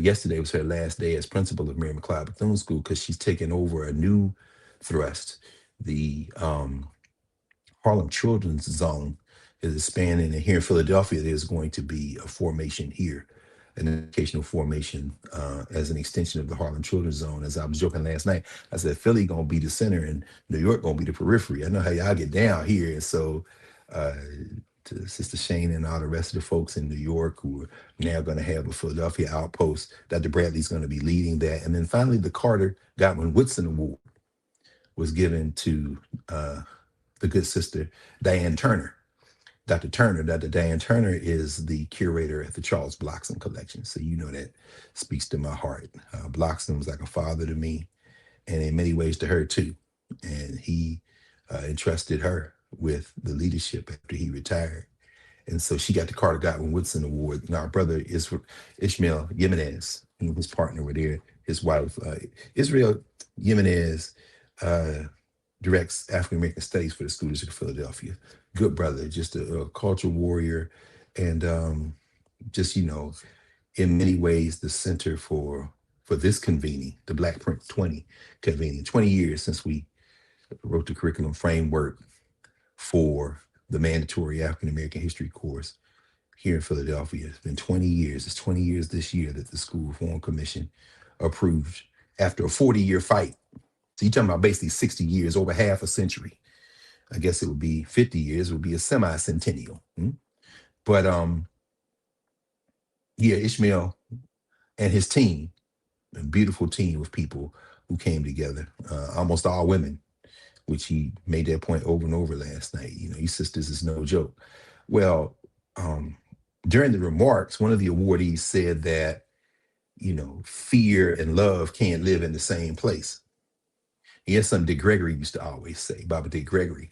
yesterday was her last day as principal of Mary McLeod Bethune School because she's taken over a new thrust. The Harlem Children's Zone is expanding, and here in Philadelphia, there's going to be a formation here, an educational formation as an extension of the Harlem Children's Zone. As I was joking last night, I said Philly gonna be the center and New York gonna be the periphery. I know how y'all get down here, and so to Sister Shane and all the rest of the folks in New York who are now going to have a Philadelphia outpost, Dr. Bradley's going to be leading that. And then finally, the Carter Godwin Woodson Award was given to the good sister Diane Turner. Dr. Diane Turner is the curator at the Charles Bloxham Collection. So you know that speaks to my heart. Bloxham was like a father to me, and in many ways to her too. And he entrusted her with the leadership after he retired. And so she got the Carter Godwin Woodson Award. And our brother Ishmael Jimenez, he and his partner were there. His wife, Israel Jimenez, directs African American Studies for the School District of Philadelphia. Good brother, just a cultural warrior, and just in many ways the center for this convening, the Blackprint 20 convening. 20 years since we wrote the curriculum framework for the mandatory African American history course here in Philadelphia. It's been 20 years. It's 20 years this year that the School Reform Commission approved after a 40-year fight. So you're talking about basically 60 years, over half a century. I guess it would be 50 years, it would be a semi-centennial. But Ishmael and his team, a beautiful team of people who came together, almost all women, which he made that point over and over last night. You sisters is no joke. Well, during the remarks, one of the awardees said that, fear and love can't live in the same place. Here's something Dick Gregory used to always say, Baba Dick Gregory.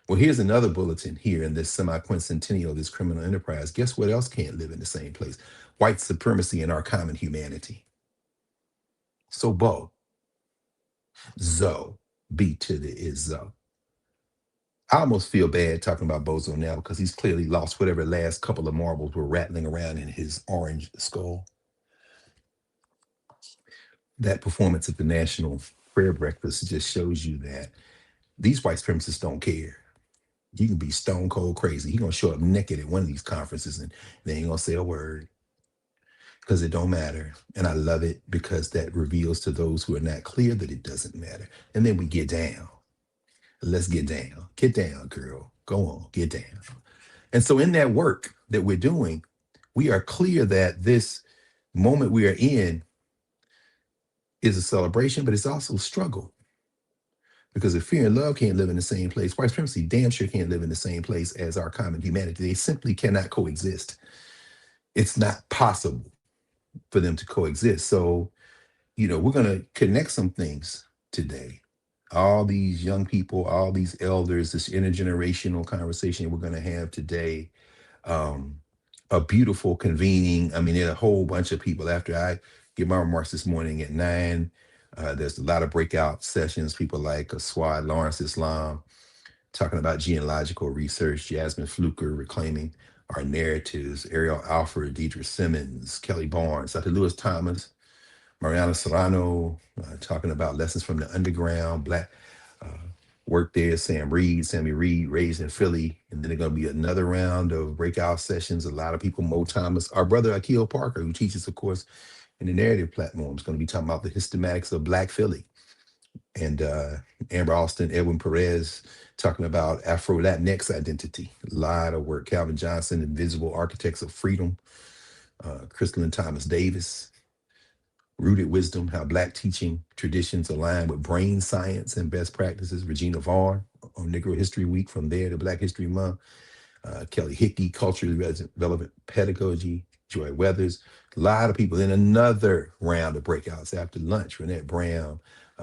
Well, here's another bulletin here in this semi-quincentennial, this criminal enterprise. Guess what else can't live in the same place? White supremacy and our common humanity. So, Bo, Zo, B to the is Zo. I almost feel bad talking about Bozo now because he's clearly lost whatever last couple of marbles were rattling around in his orange skull. That performance at the National Prayer Breakfast just shows you that these white supremacists don't care. You can be stone cold crazy. He's going to show up naked at one of these conferences and they ain't going to say a word because it don't matter. And I love it because that reveals to those who are not clear that it doesn't matter. And then we get down. Let's get down. Get down, girl. Go on, get down. And so in that work that we're doing, we are clear that this moment we are in is a celebration, but it's also a struggle. Because if fear and love can't live in the same place, white supremacy damn sure can't live in the same place as our common humanity. They simply cannot coexist. It's not possible for them to coexist. So, we're going to connect some things today. All these young people, all these elders, this intergenerational conversation we're going to have today, um, a beautiful convening. I mean, there are a whole bunch of people. After I give my remarks this morning at 9, there's a lot of breakout sessions. People like Aswad Lawrence Islam talking about genealogical research, Jasmine Fluker reclaiming our narratives, Ariel Alford, Deidre Simmons, Kelly Barnes, Dr. Lewis Thomas, Mariana Serrano, talking about lessons from the underground, Black uh, work there, Sammy Reed, raised in Philly. And then there's going to be another round of breakout sessions. A lot of people, Mo Thomas, our brother Akil Parker, who teaches, of course, in the narrative platform, is going to be talking about the hystematics of Black Philly. And Amber Alston, Edwin Perez, talking about Afro-Latinx identity. A lot of work. Calvin Johnson, Invisible Architects of Freedom. Crystalline Thomas Davis, Rooted Wisdom, How Black Teaching Traditions Align with Brain Science and Best Practices. Regina Vaughn on Negro History Week, from there to Black History Month. Kelly Hickey, Culturally Relevant Pedagogy. Joy Weathers. A lot of people. In another round of breakouts after lunch, Renette Brown.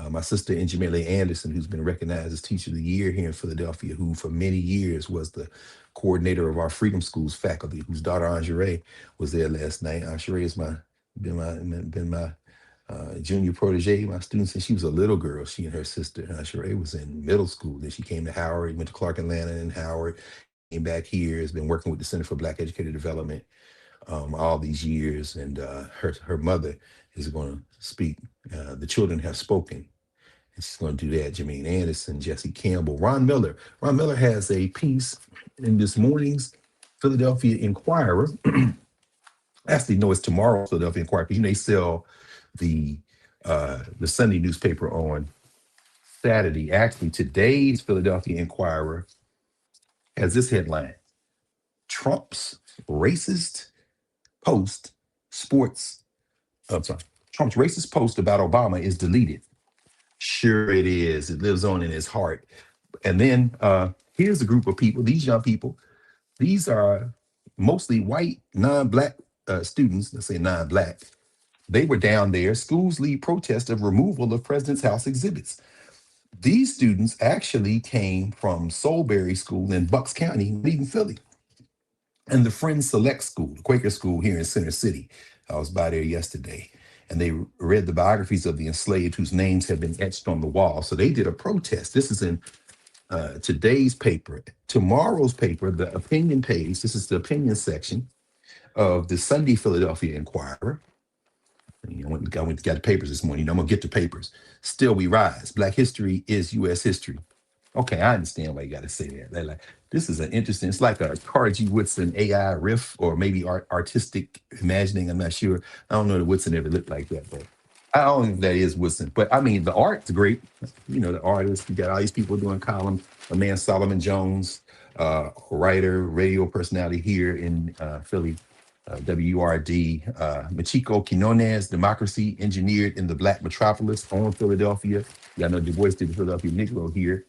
My sister, Njamele Anderson, who's been recognized as Teacher of the Year here in Philadelphia, who for many years was the coordinator of our Freedom Schools faculty, whose daughter, Anjere, was there last night. Anjere has been my junior protege, my student since she was a little girl. She and her sister, Sheree, was in middle school. Then she came to Howard, went to Clark Atlanta and Howard, came back here, has been working with the Center for Black Educator Development all these years. And her mother is going to speak. The children have spoken. And she's going to do that. Jermaine Anderson, Jesse Campbell, Ron Miller. Ron Miller has a piece in this morning's Philadelphia Inquirer. Actually, no, it's tomorrow's Philadelphia Inquirer, because they sell the Sunday newspaper on Saturday. Actually, today's Philadelphia Inquirer has this headline: Trump's racist post sports. I'm sorry. Trump's racist post about Obama is deleted. Sure, it is. It lives on in his heart. And then here's a group of people. These young people. These are mostly white, non-black students. Let's say non-black. They were down there. Schools lead protest of removal of President's House exhibits. These students actually came from Soulberry School in Bucks County, not even Philly, and the Friends Select School, the Quaker school here in Center City. I was by there yesterday, and they read the biographies of the enslaved whose names have been etched on the wall. So they did a protest. This is in today's paper. Tomorrow's paper, the opinion page, this is the opinion section of the Sunday Philadelphia Inquirer. I went and got the papers this morning. I'm going to get the papers. Still we rise. Black history is U.S. history. Okay, I understand why you got to say that. Like, this is an interesting, it's like a Carter G. Woodson AI riff, or maybe artistic imagining. I'm not sure. I don't know that Woodson ever looked like that, but I don't know if that is Woodson. But I mean, the art's great. The artists, you got all these people doing columns. A man, Solomon Jones, writer, radio personality here in Philly. WURD, Machiko Quinones, Democracy Engineered in the Black Metropolis on Philadelphia. Y'all know Du Bois did the Philadelphia Negro here.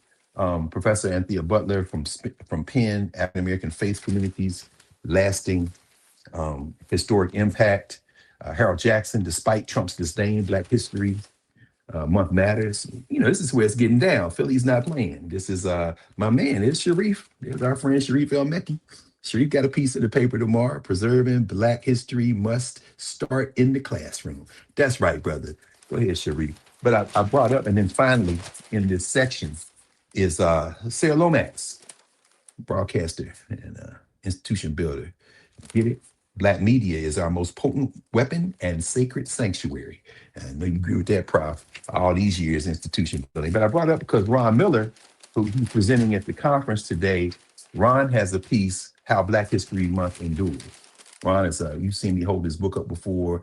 Professor Anthea Butler from Penn, African American Faith Communities, Lasting Historic Impact. Harold Jackson, Despite Trump's Disdain, Black History Month Matters. This is where it's getting down. Philly's not playing. This is my man, it's Sharif. There's our friend Sharif El-Mekki. Sharif got a piece of the paper tomorrow. Preserving Black history must start in the classroom. That's right, brother. Go ahead, Sharif. But I brought up, and then finally in this section is Sarah Lomax, broadcaster and institution builder. Get it? Black media is our most potent weapon and sacred sanctuary. And I know you agree with that, Prof. All these years institution building. But I brought it up because Ron Miller, who he's presenting at the conference today, Ron has a piece, How Black History Month Endured. Ron is, you've seen me hold this book up before.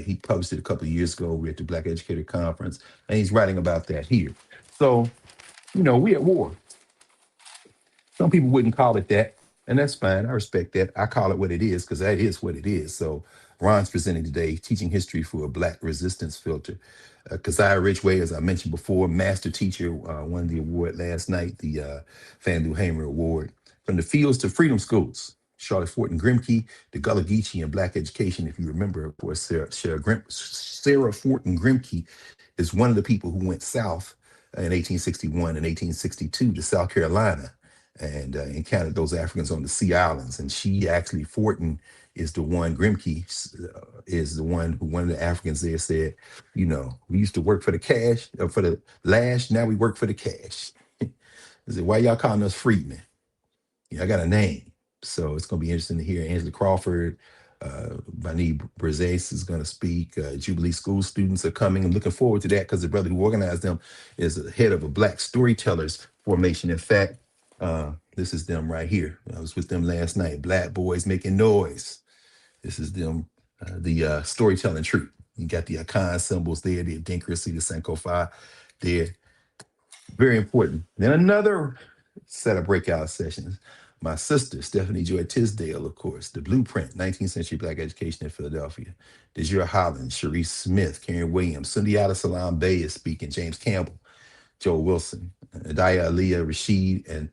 He published it a couple of years ago. We're at the Black Educator Conference, and he's writing about that here. So, we're at war. Some people wouldn't call it that. And that's fine. I respect that. I call it what it is because that is what it is. So Ron's presenting today, teaching history through a Black resistance filter. Keziah Ridgway, as I mentioned before, master teacher, won the award last night, the Fandu Hamer Award. From the Fields to Freedom Schools, Charlotte Fort and Grimke, the Gullah Geechee and Black education. If you remember, of course, Sarah Fort and Grimke is one of the people who went south in 1861 and 1862 to South Carolina and encountered those Africans on the Sea Islands. And she actually, Fortin is the one, Grimke is the one who, one of the Africans there said, you know, we used to work for the cash, for the lash, now we work for the cash. I said, why y'all calling us freedmen? Yeah, I got a name. So it's going to be interesting to hear Angela Crawford. Vani Brazais is going to speak. Jubilee School students are coming. I'm looking forward to that because the brother who organized them is the head of a Black storytellers formation. In fact, this is them right here. I was with them last night. Black boys making noise. This is them, the storytelling troupe. You got the Akan symbols there, the Adinkra, the Sankofa there. Very important. Then another set of breakout sessions. My sister, Stephanie Joy Tisdale, of course, the Blueprint, 19th Century Black Education in Philadelphia. Desir Holland, Sharice Smith, Karen Williams, Sundiata Salam Bey is speaking, James Campbell, Joel Wilson, Adaya Aliyah Rashid, and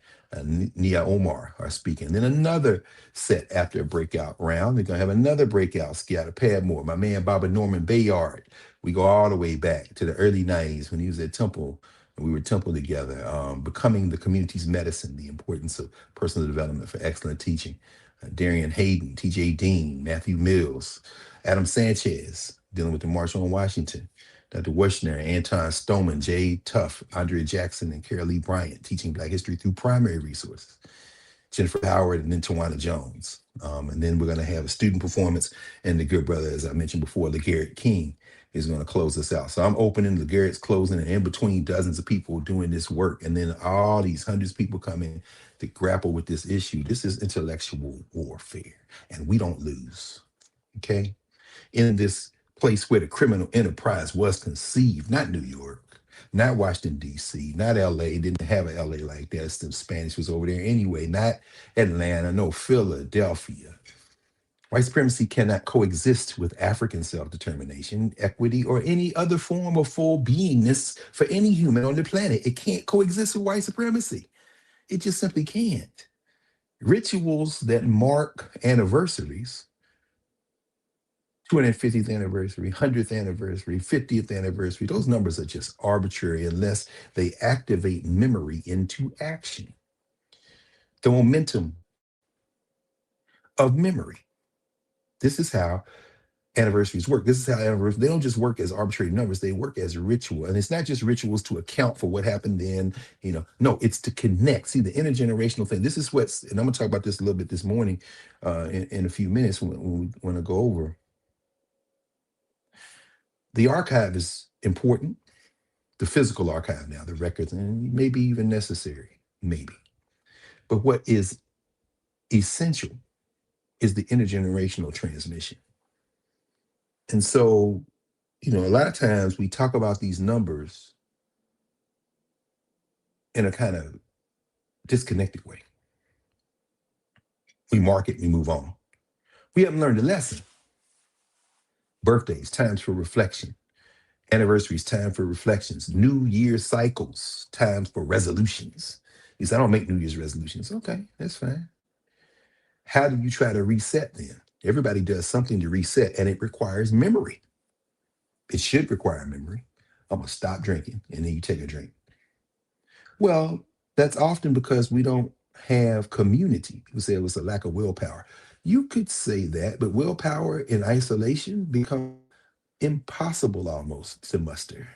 Nia Omar are speaking. Then another set after a breakout round. They're going to have another breakout ski out of Padmore. My man, Baba Norman Bayard. We go all the way back to the early 90s when he was at Temple and we were Temple together, becoming the community's medicine, the importance of personal development for excellent teaching. Darian Hayden, TJ Dean, Matthew Mills, Adam Sanchez, dealing with the March on Washington. Dr. Washner, Anton Stoneman, Jay Tuff, Andrea Jackson, and Carol Lee Bryant, teaching Black history through primary resources. Jennifer Howard, and then Tawana Jones. And then we're going to have a student performance, and the good brother, as I mentioned before, LeGarrette King, is going to close us out. So I'm opening, LeGarrette's closing, and in between dozens of people doing this work, and then all these hundreds of people coming to grapple with this issue. This is intellectual warfare, and we don't lose, okay? In this place where the criminal enterprise was conceived, not New York, not Washington, D.C., not L.A., didn't have an L.A. like that. The Spanish was over there anyway, not Atlanta, no, Philadelphia. White supremacy cannot coexist with African self-determination, equity, or any other form of full beingness for any human on the planet. It can't coexist with white supremacy. It just simply can't. Rituals that mark anniversaries, 250th anniversary, 100th anniversary, 50th anniversary, those numbers are just arbitrary unless they activate memory into action. The momentum of memory. This is how anniversaries work. This is how anniversaries, they don't just work as arbitrary numbers, they work as ritual. And it's not just rituals to account for what happened then, no, it's to connect. See, the intergenerational thing, this is what's, and I'm gonna talk about this a little bit this morning in a few minutes when we wanna go over. The archive is important, the physical archive now, the records, and maybe even necessary, maybe. But what is essential is the intergenerational transmission. And so, a lot of times we talk about these numbers in a kind of disconnected way. We mark it, we move on. We haven't learned the lesson. Birthdays, times for reflection. Anniversaries, time for reflections. New Year cycles, times for resolutions. You say, I don't make New Year's resolutions. Okay, that's fine. How do you try to reset then? Everybody does something to reset, and it requires memory. It should require memory. I'm going to stop drinking, and then you take a drink. Well, that's often because we don't have community. People say it was a lack of willpower. You could say that, but willpower in isolation becomes impossible almost to muster.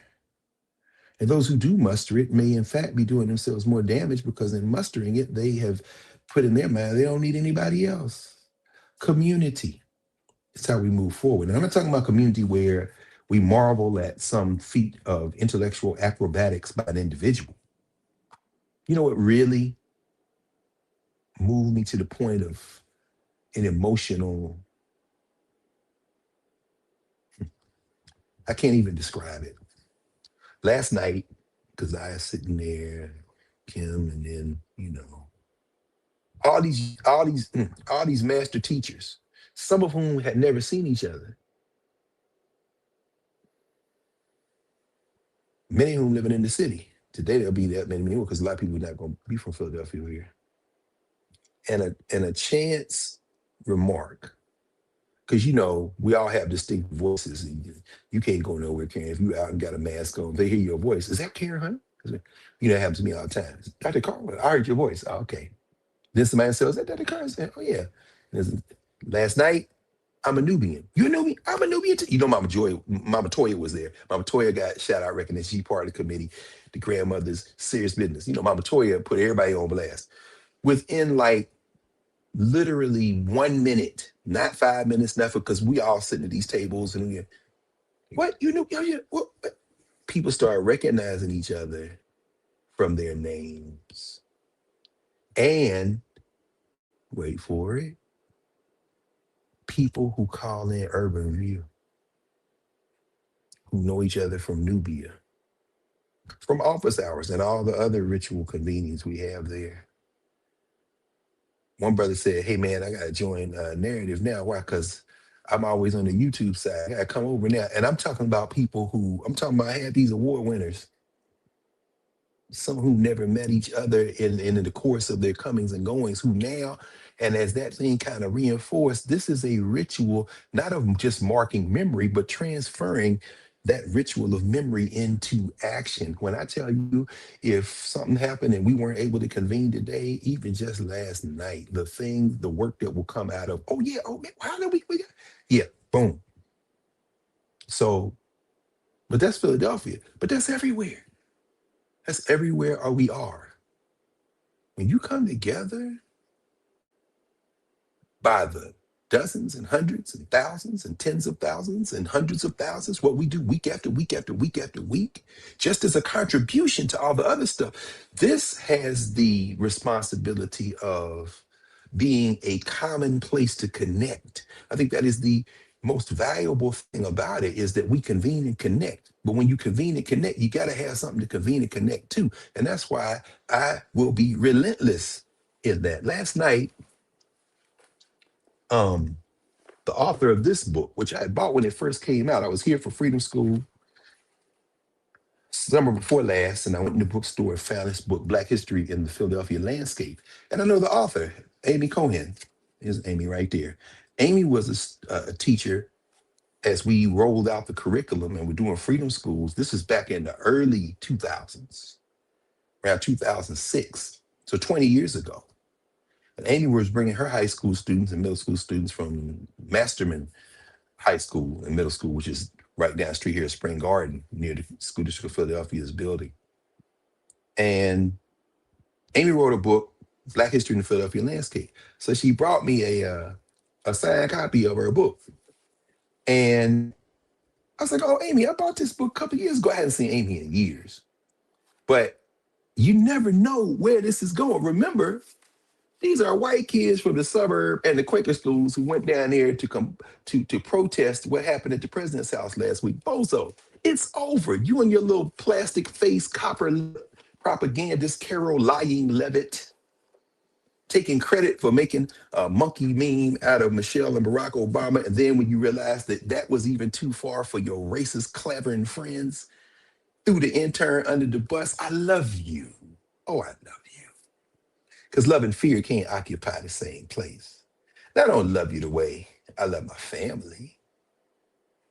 And those who do muster it may, in fact, be doing themselves more damage because in mustering it, they have put in their mind they don't need anybody else. Community is how we move forward. And I'm not talking about community where we marvel at some feat of intellectual acrobatics by an individual. You know what really moved me to the point of an emotional, I can't even describe it. Last night, because I was sitting there, Kim, and then, all these master teachers, some of whom had never seen each other, many of whom living in the city. Today there'll be that many more because a lot of people are not going to be from Philadelphia here. And a chance remark, because we all have distinct voices. And you can't go nowhere, Karen, if you out and got a mask on. They hear your voice. Is that Karen, honey? 'Cause, that happens to me all the time. Dr. Carr, I heard your voice. Oh, okay. Then somebody says, "Is that Dr. Carr?" I said, "Oh yeah." Last night, I'm a Nubian. You a Nubian? I'm a Nubian too. Mama Toya was there. Mama Toya got shout out recognition. She part of the committee, the grandmother's serious business. Mama Toya put everybody on blast. Within like literally 1 minute, not 5 minutes, nothing, because we all sitting at these tables and what you know, what? People start recognizing each other from their names. And wait for it, people who call in Urban View, who know each other from Nubia, from office hours and all the other ritual convenience we have there. One brother said, "Hey man, I gotta join Narrative now. Why? Because I'm always on the YouTube side. I gotta come over now." And I'm talking about people who I had these award winners, some who never met each other in the course of their comings and goings, who now, and as that thing kind of reinforced, this is a ritual, not of just marking memory, but transferring that ritual of memory into action. When I tell you, if something happened and we weren't able to convene today, even just last night, the work that will come out of, oh yeah, oh man, how did yeah, boom. So, but that's Philadelphia, but that's everywhere. That's everywhere we are. When you come together by the dozens and hundreds and thousands and tens of thousands and hundreds of thousands, what we do week after week after week after week, just as a contribution to all the other stuff, this has the responsibility of being a common place to connect. I think that is the most valuable thing about it, is that we convene and connect. But when you convene and connect, you got to have something to convene and connect to. And that's why I will be relentless in that. Last night, um, the author of this book, which I had bought when it first came out, I was here for Freedom School summer before last, and I went in the bookstore and found this book, Black History in the Philadelphia Landscape. And I know the author, Amy Cohen. Here's Amy right there. Amy was a teacher as we rolled out the curriculum and we're doing Freedom Schools. This is back in the early 2000s, around 2006, so 20 years ago. And Amy was bringing her high school students and middle school students from Masterman High School and Middle School, which is right down the street here at Spring Garden, near the School District of Philadelphia's building. And Amy wrote a book, Black History in the Philadelphia Landscape. So she brought me a signed copy of her book. And I was like, "Oh, Amy, I bought this book a couple years ago." I hadn't seen Amy in years. But you never know where this is going. Remember, these are white kids from the suburb and the Quaker schools who went down there to come to protest what happened at the president's house last week. Bozo, it's over. You and your little plastic face copper propagandist Carol lying Levitt taking credit for making a monkey meme out of Michelle and Barack Obama. And then when you realize that that was even too far for your racist, clavering friends, threw the intern under the bus. I love you. Oh, I love you. Because love and fear can't occupy the same place. And I don't love you the way I love my family.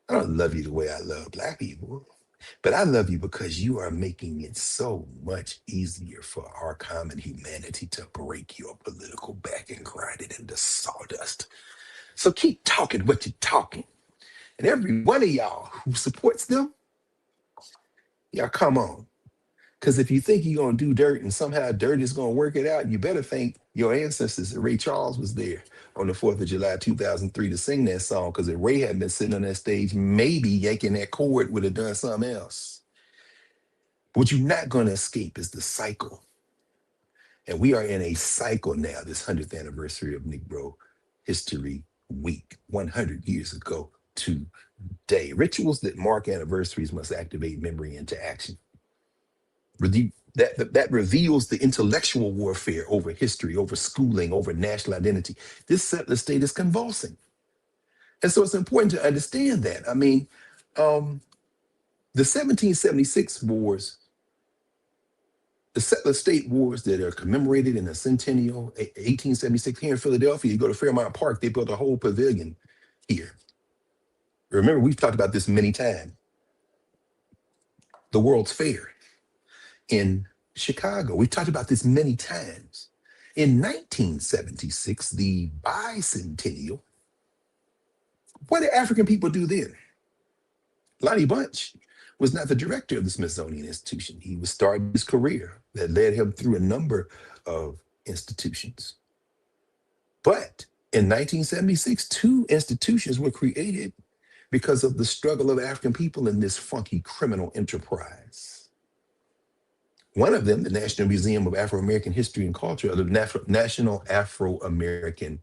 I don't love you the way I love Black people. But I love you because you are making it so much easier for our common humanity to break your political back and grind it into sawdust. So keep talking what you're talking. And every one of y'all who supports them, y'all come on. Because if you think you're going to do dirt and somehow dirt is going to work it out, you better thank your ancestors. Ray Charles was there on the 4th of July, 2003 to sing that song, because if Ray hadn't been sitting on that stage, maybe yanking that chord would have done something else. What you're not going to escape is the cycle. And we are in a cycle now, this 100th anniversary of Negro History Week, 100 years ago today. Rituals that mark anniversaries must activate memory into action. that reveals the intellectual warfare over history, over schooling, over national identity. This settler state is convulsing. And so it's important to understand that. I mean, um, the 1776 wars, the settler state wars that are commemorated in the centennial, 1876 here in Philadelphia, you go to Fairmount Park, they built a whole pavilion here. Remember, we've talked about this many times. The World's Fair in Chicago. We've talked about this many times. In 1976, the bicentennial, what did African people do then? Lonnie Bunch was not the director of the Smithsonian Institution. He was starting his career that led him through a number of institutions. But in 1976, two institutions were created because of the struggle of African people in this funky criminal enterprise. One of them, the National Museum of Afro-American History and Culture, or the National Afro-American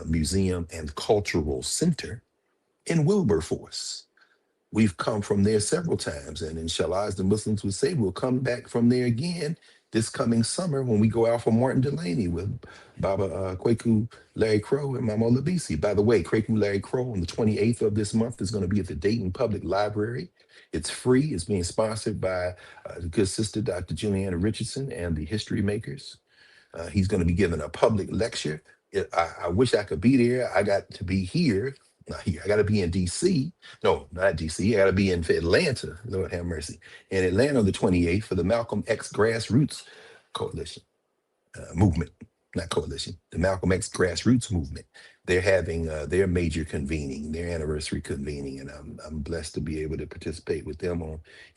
Museum and Cultural Center in Wilberforce. We've come from there several times, and inshallah, as the Muslims would say, we'll come back from there again this coming summer when we go out for Martin Delaney with Baba Kwaku Larry Crow and Mama Labisi. By the way, Kwaku Larry Crow on the 28th of this month is going to be at the Dayton Public Library. It's free. It's being sponsored by the good sister, Dr. Juliana Richardson, and the History Makers. He's going to be giving a public lecture. I wish I could be there. I got to be here. Not here. I got to be in D.C. No, not D.C. I got to be in Atlanta. Lord have mercy. In Atlanta on the 28th for the Malcolm X Grassroots Coalition movement, not coalition, the Malcolm X Grassroots movement. They're having their major convening, their anniversary convening, and I'm blessed to be able to participate with them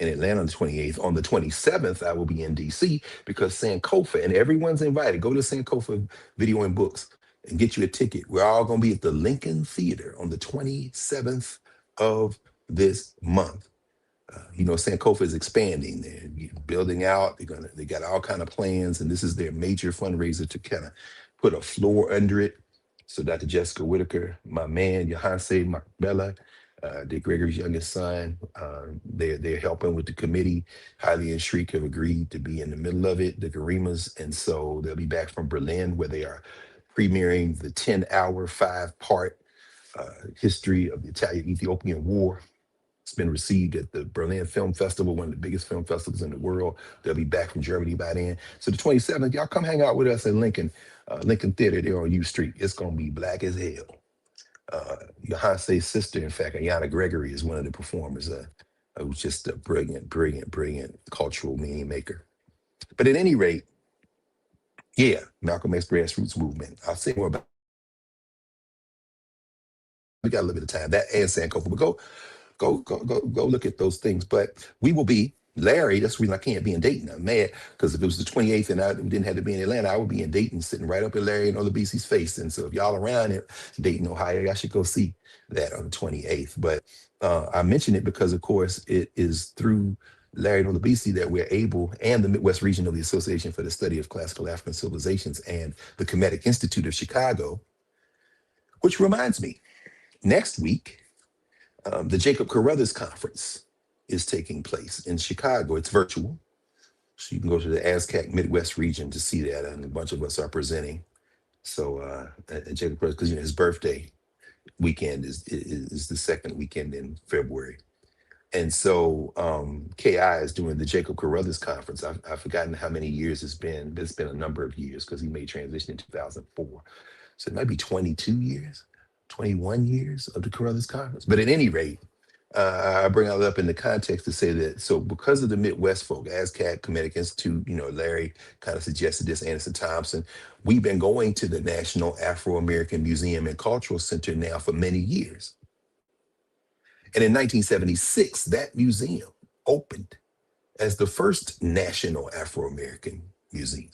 in Atlanta on the 28th. On the 27th, I will be in D.C. because Sankofa, and everyone's invited. Go to Sankofa Video and Books and get you a ticket. We're all going to be at the Lincoln Theater on the 27th of this month. Sankofa is expanding. They're building out. They got all kind of plans, and this is their major fundraiser to kind of put a floor under it. So Dr. Jessica Whitaker, my man, Johanse Macbella, Dick Gregory's youngest son, they're helping with the committee. Heidi and Shriek have agreed to be in the middle of it, the Garimas, and so they'll be back from Berlin where they are premiering the 10-hour, 5-part history of the Italian-Ethiopian War. It's been received at the Berlin Film Festival, one of the biggest film festivals in the world. They'll be back from Germany by then. So the 27th, y'all come hang out with us at Lincoln Theater there on U Street. It's going to be black as hell. Johanse's sister, in fact, Ayana Gregory, is one of the performers who's just a brilliant cultural meaning maker. But at any rate, yeah, Malcolm X Grassroots Movement. I'll say more about we got a little bit of time. That and Sankofa, but go look at those things. But we will be Larry. That's the reason I can't be in Dayton. I'm mad because if it was the 28th and I didn't have to be in Atlanta, I would be in Dayton, sitting right up at Larry and BC's face. And so if y'all around in Dayton, Ohio, y'all should go see that on the 28th. But I mention it because, of course, it is through Larry and BC that we're able, and the Midwest region of the Association for the Study of Classical African Civilizations and the Kemetic Institute of Chicago, which reminds me, next week, the Jacob Carruthers Conference is taking place in Chicago. It's virtual. So you can go to the ASCAC Midwest region to see that. And a bunch of us are presenting. So Jacob Carruthers, because his birthday weekend is the second weekend in February. And so KI is doing the Jacob Carruthers Conference. I've forgotten how many years it's been. It's been a number of years because he made transition in 2004. So it might be 22 years, 21 years of the Carruthers Conference. But at any rate, I bring all that up in the context to say that, so because of the Midwest folk, ASCAC, Kemetic Institute, Larry kind of suggested this, Anderson Thompson, we've been going to the National Afro-American Museum and Cultural Center now for many years. And in 1976, that museum opened as the first National Afro-American Museum.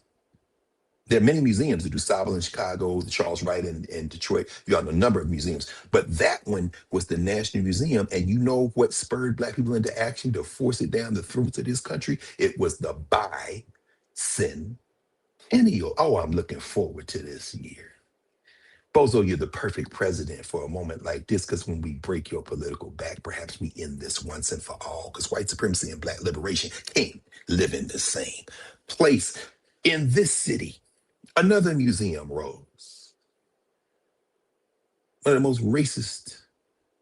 There are many museums, the DuSable in Chicago, the Charles Wright in Detroit. You got a number of museums, but that one was the National Museum. And you know what spurred Black people into action to force it down the throats of this country? It was the bicentennial. Oh, I'm looking forward to this year. Bozo, you're the perfect president for a moment like this, because when we break your political back, perhaps we end this once and for all, because white supremacy and black liberation can't live in the same place. In this city, another museum rose. One of the most racist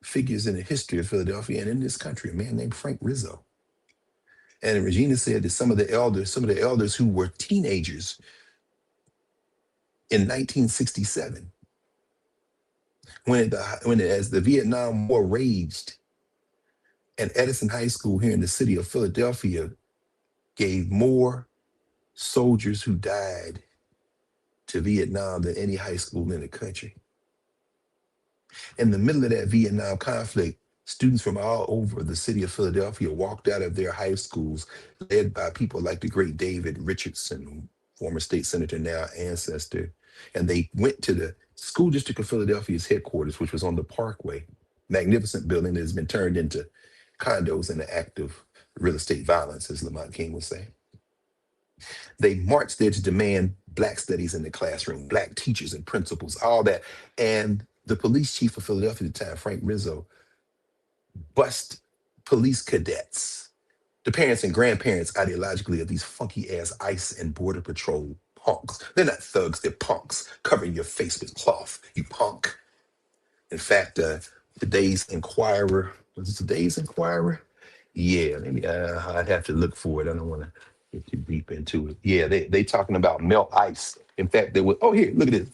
figures in the history of Philadelphia and in this country, a man named Frank Rizzo. And Regina said that some of the elders who were teenagers in 1967, as the Vietnam War raged, and Edison High School here in the city of Philadelphia gave more soldiers who died to Vietnam than any high school in the country. In the middle of that Vietnam conflict, students from all over the city of Philadelphia walked out of their high schools, led by people like the great David Richardson, former state senator, now ancestor. And they went to the school district of Philadelphia's headquarters, which was on the Parkway, magnificent building that has been turned into condos in the act of real estate violence, as Lamont King would say. They marched there to demand Black studies in the classroom, Black teachers and principals, all that. And the police chief of Philadelphia at the time, Frank Rizzo, bust police cadets, the parents and grandparents ideologically of these funky ass ICE and Border Patrol punks. They're not thugs, they're punks, covering your face with cloth, you punk. In fact, today's Inquirer, was it today's Inquirer? Yeah, maybe I'd have to look for it. I don't want to get too deep into it. Yeah, they talking about melt ice. In fact, there was, oh, here, look at this.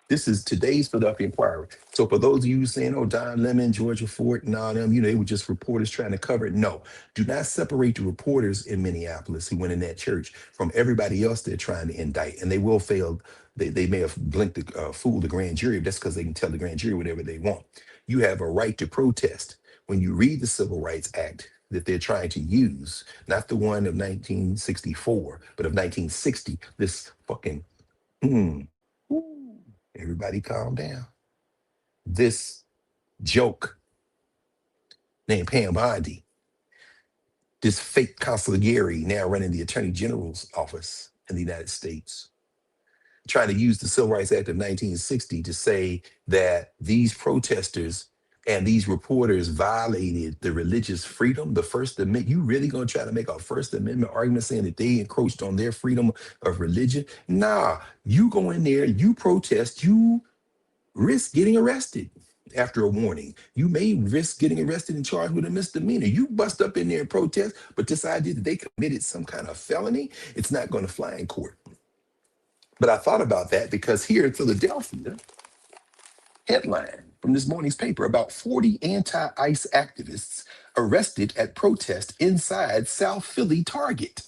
This is today's Philadelphia Inquirer. So for those of you saying, oh, Don Lemon, Georgia Fort, and all them, they were just reporters trying to cover it. No, do not separate the reporters in Minneapolis who went in that church from everybody else they're trying to indict. And they will fail. They may have fooled the grand jury. That's because they can tell the grand jury whatever they want. You have a right to protest. When you read the Civil Rights Act that they're trying to use, not the one of 1964, but of 1960, this fucking, everybody calm down. This joke named Pam Bondi, this fake consigliere now running the Attorney General's office in the United States, trying to use the Civil Rights Act of 1960 to say that these protesters and these reporters violated the religious freedom, the First Amendment. You really gonna try to make a First Amendment argument saying that they encroached on their freedom of religion? Nah, you go in there, you protest, you risk getting arrested after a warning. You may risk getting arrested and charged with a misdemeanor. You bust up in there and protest, but this idea that they committed some kind of felony, it's not going to fly in court. But I thought about that because here in Philadelphia, headline from this morning's paper, about 40 anti-ICE activists arrested at protest inside South Philly Target.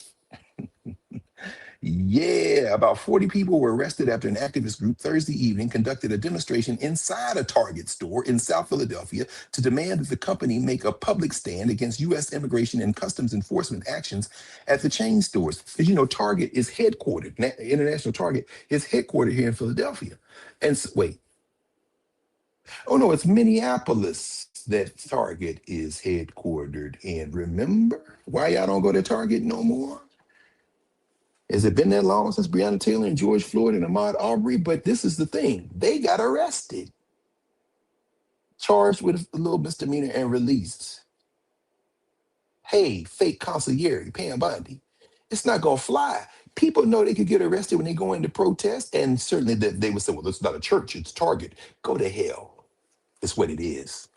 Yeah, about 40 people were arrested after an activist group Thursday evening conducted a demonstration inside a Target store in South Philadelphia to demand that the company make a public stand against U.S. immigration and customs enforcement actions at the chain stores. As you know, Target is headquartered, International Target is headquartered here in Philadelphia. And wait, oh no, it's Minneapolis that Target is headquartered in. Remember why y'all don't go to Target no more? Has it been that long since Breonna Taylor and George Floyd and Ahmaud Arbery? But this is the thing. They got arrested, charged with a little misdemeanor and released. Hey, fake consigliere, Pam Bondi. It's not going to fly. People know they could get arrested when they go into protest. And certainly that they would say, well, it's not a church, it's Target. Go to hell. It's what it is.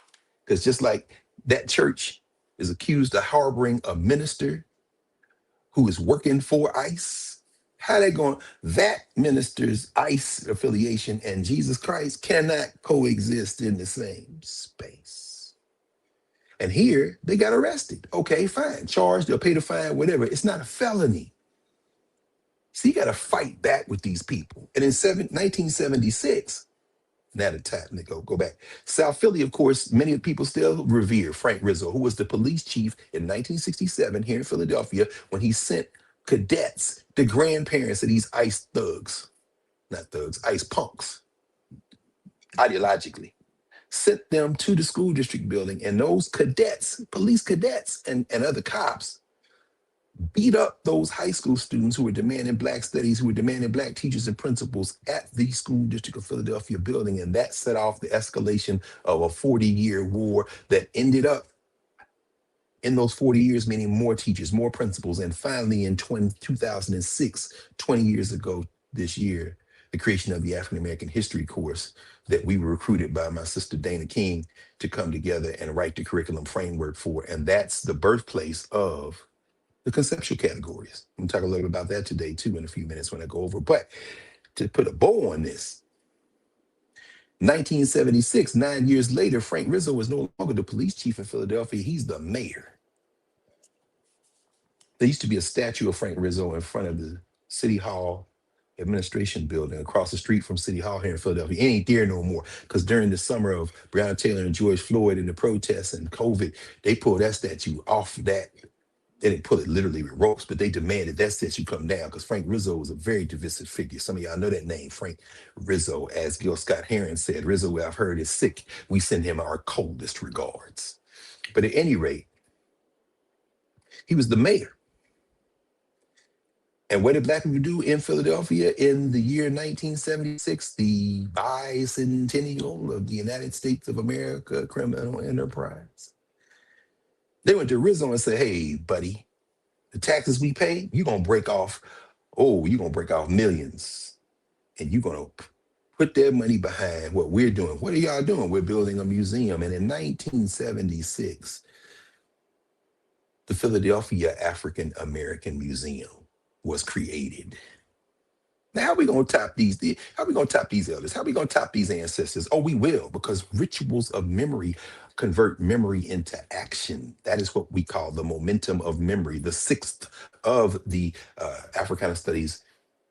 Because just like that church is accused of harboring a minister who is working for ICE, how they going, that minister's ICE affiliation and Jesus Christ cannot coexist in the same space. And here they got arrested. Okay, fine, charged, they'll pay the fine, whatever. It's not a felony. So you got to fight back with these people. And in 1976, now the time they go back. South Philly, of course, many people still revere Frank Rizzo, who was the police chief in 1967 here in Philadelphia when he sent cadets, the grandparents of these ICE thugs, not thugs, ICE punks, ideologically, sent them to the school district building. And those cadets, police cadets and other cops, beat up those high school students who were demanding Black studies, who were demanding Black teachers and principals at the school district of Philadelphia building. And that set off the escalation of a 40-year war that ended up in those 40 years, meaning more teachers, more principals. And finally, in 2006, 20 years ago this year, the creation of the African American History course that we were recruited by my sister Dana King to come together and write the curriculum framework for. And that's the birthplace of the conceptual categories. I'm gonna talk a little bit about that today too in a few minutes when I go over. But to put a bow on this, 1976, 9 years later, Frank Rizzo is no longer the police chief in Philadelphia. He's the mayor. There used to be a statue of Frank Rizzo in front of the City Hall administration building across the street from City Hall here in Philadelphia. It ain't there no more because during the summer of Breonna Taylor and George Floyd and the protests and COVID, they pulled that statue off that. They didn't pull it literally with ropes, but they demanded that statue come down because Frank Rizzo was a very divisive figure. Some of y'all know that name, Frank Rizzo. As Gil Scott Heron said, Rizzo, I've heard, is sick. We send him our coldest regards. But at any rate, he was the mayor. And what did Black people do in Philadelphia in the year 1976, the bicentennial of the United States of America criminal enterprise? They went to Rizzo and said, hey, buddy, the taxes we pay, you're gonna break off millions. And you're gonna put that money behind what we're doing. What are y'all doing? We're building a museum. And in 1976, the Philadelphia African American Museum was created. Now, how are we gonna top these? How are we gonna top these elders? How are we gonna top these ancestors? Oh, we will, because rituals of memory convert memory into action. That is what we call the momentum of memory, the sixth of the Africana Studies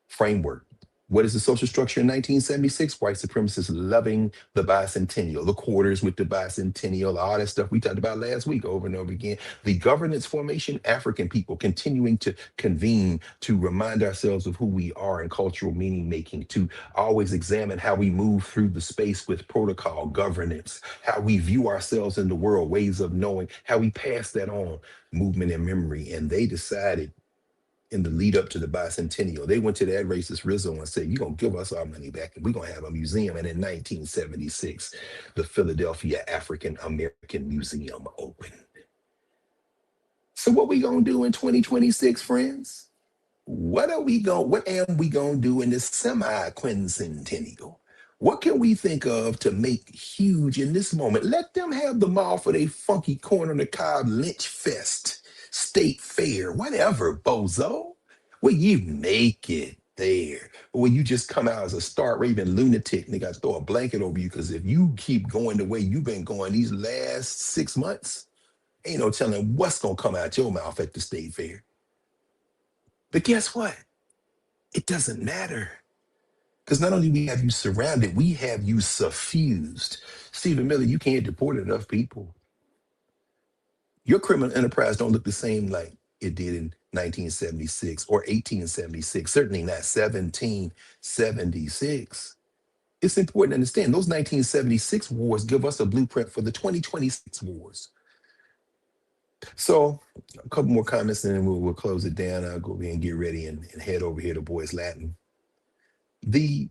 framework. What is the social structure in 1976? White supremacists loving the bicentennial, the quarters with the bicentennial, all that stuff we talked about last week over and over again. The governance formation, African people continuing to convene to remind ourselves of who we are in cultural meaning making, to always examine how we move through the space with protocol, governance, how we view ourselves in the world, ways of knowing, how we pass that on, movement and memory. And they decided in the lead up to the bicentennial, they went to that racist Rizzo and said, you're going to give us our money back and we're going to have a museum. And in 1976, the Philadelphia African American Museum opened. So what we going to do in 2026, friends? What am we going to do in this semi-quincentennial? What can we think of to make huge in this moment? Let them have the mall for their funky corner on the cob lynch fest, state fair, whatever, bozo. Will you make it there? Or will you just come out as a stark raving lunatic and they got to throw a blanket over you? Because if you keep going the way you've been going these last 6 months, ain't no telling what's going to come out your mouth at the state fair. But guess what? It doesn't matter. Because not only we have you surrounded, we have you suffused. Stephen Miller, you can't deport enough people. Your criminal enterprise don't look the same like it did in 1976 or 1876, certainly not 1776. It's important to understand those 1976 wars give us a blueprint for the 2026 wars. So a couple more comments and then we'll close it down. I'll go over and get ready and head over here to Boys Latin. The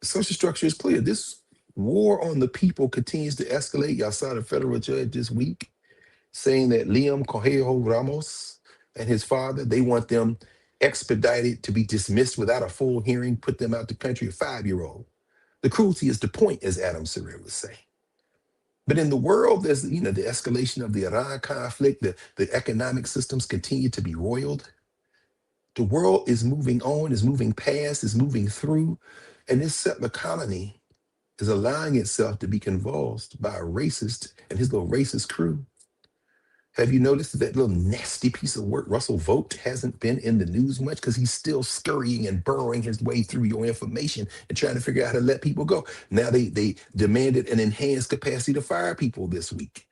social structure is clear. This war on the people continues to escalate. Y'all saw the federal judge this week saying that Liam Correjo Ramos and his father, they want them expedited to be dismissed without a full hearing, put them out the country, a 5-year-old. The cruelty is the point, as Adam Surreal would say. But in the world, there's the escalation of the Iran conflict, the economic systems continue to be roiled. The world is moving on, is moving past, is moving through, and this settler colony is allowing itself to be convulsed by a racist and his little racist crew. Have you noticed that little nasty piece of work, Russell Vogt, hasn't been in the news much because he's still scurrying and burrowing his way through your information and trying to figure out how to let people go. Now they demanded an enhanced capacity to fire people this week.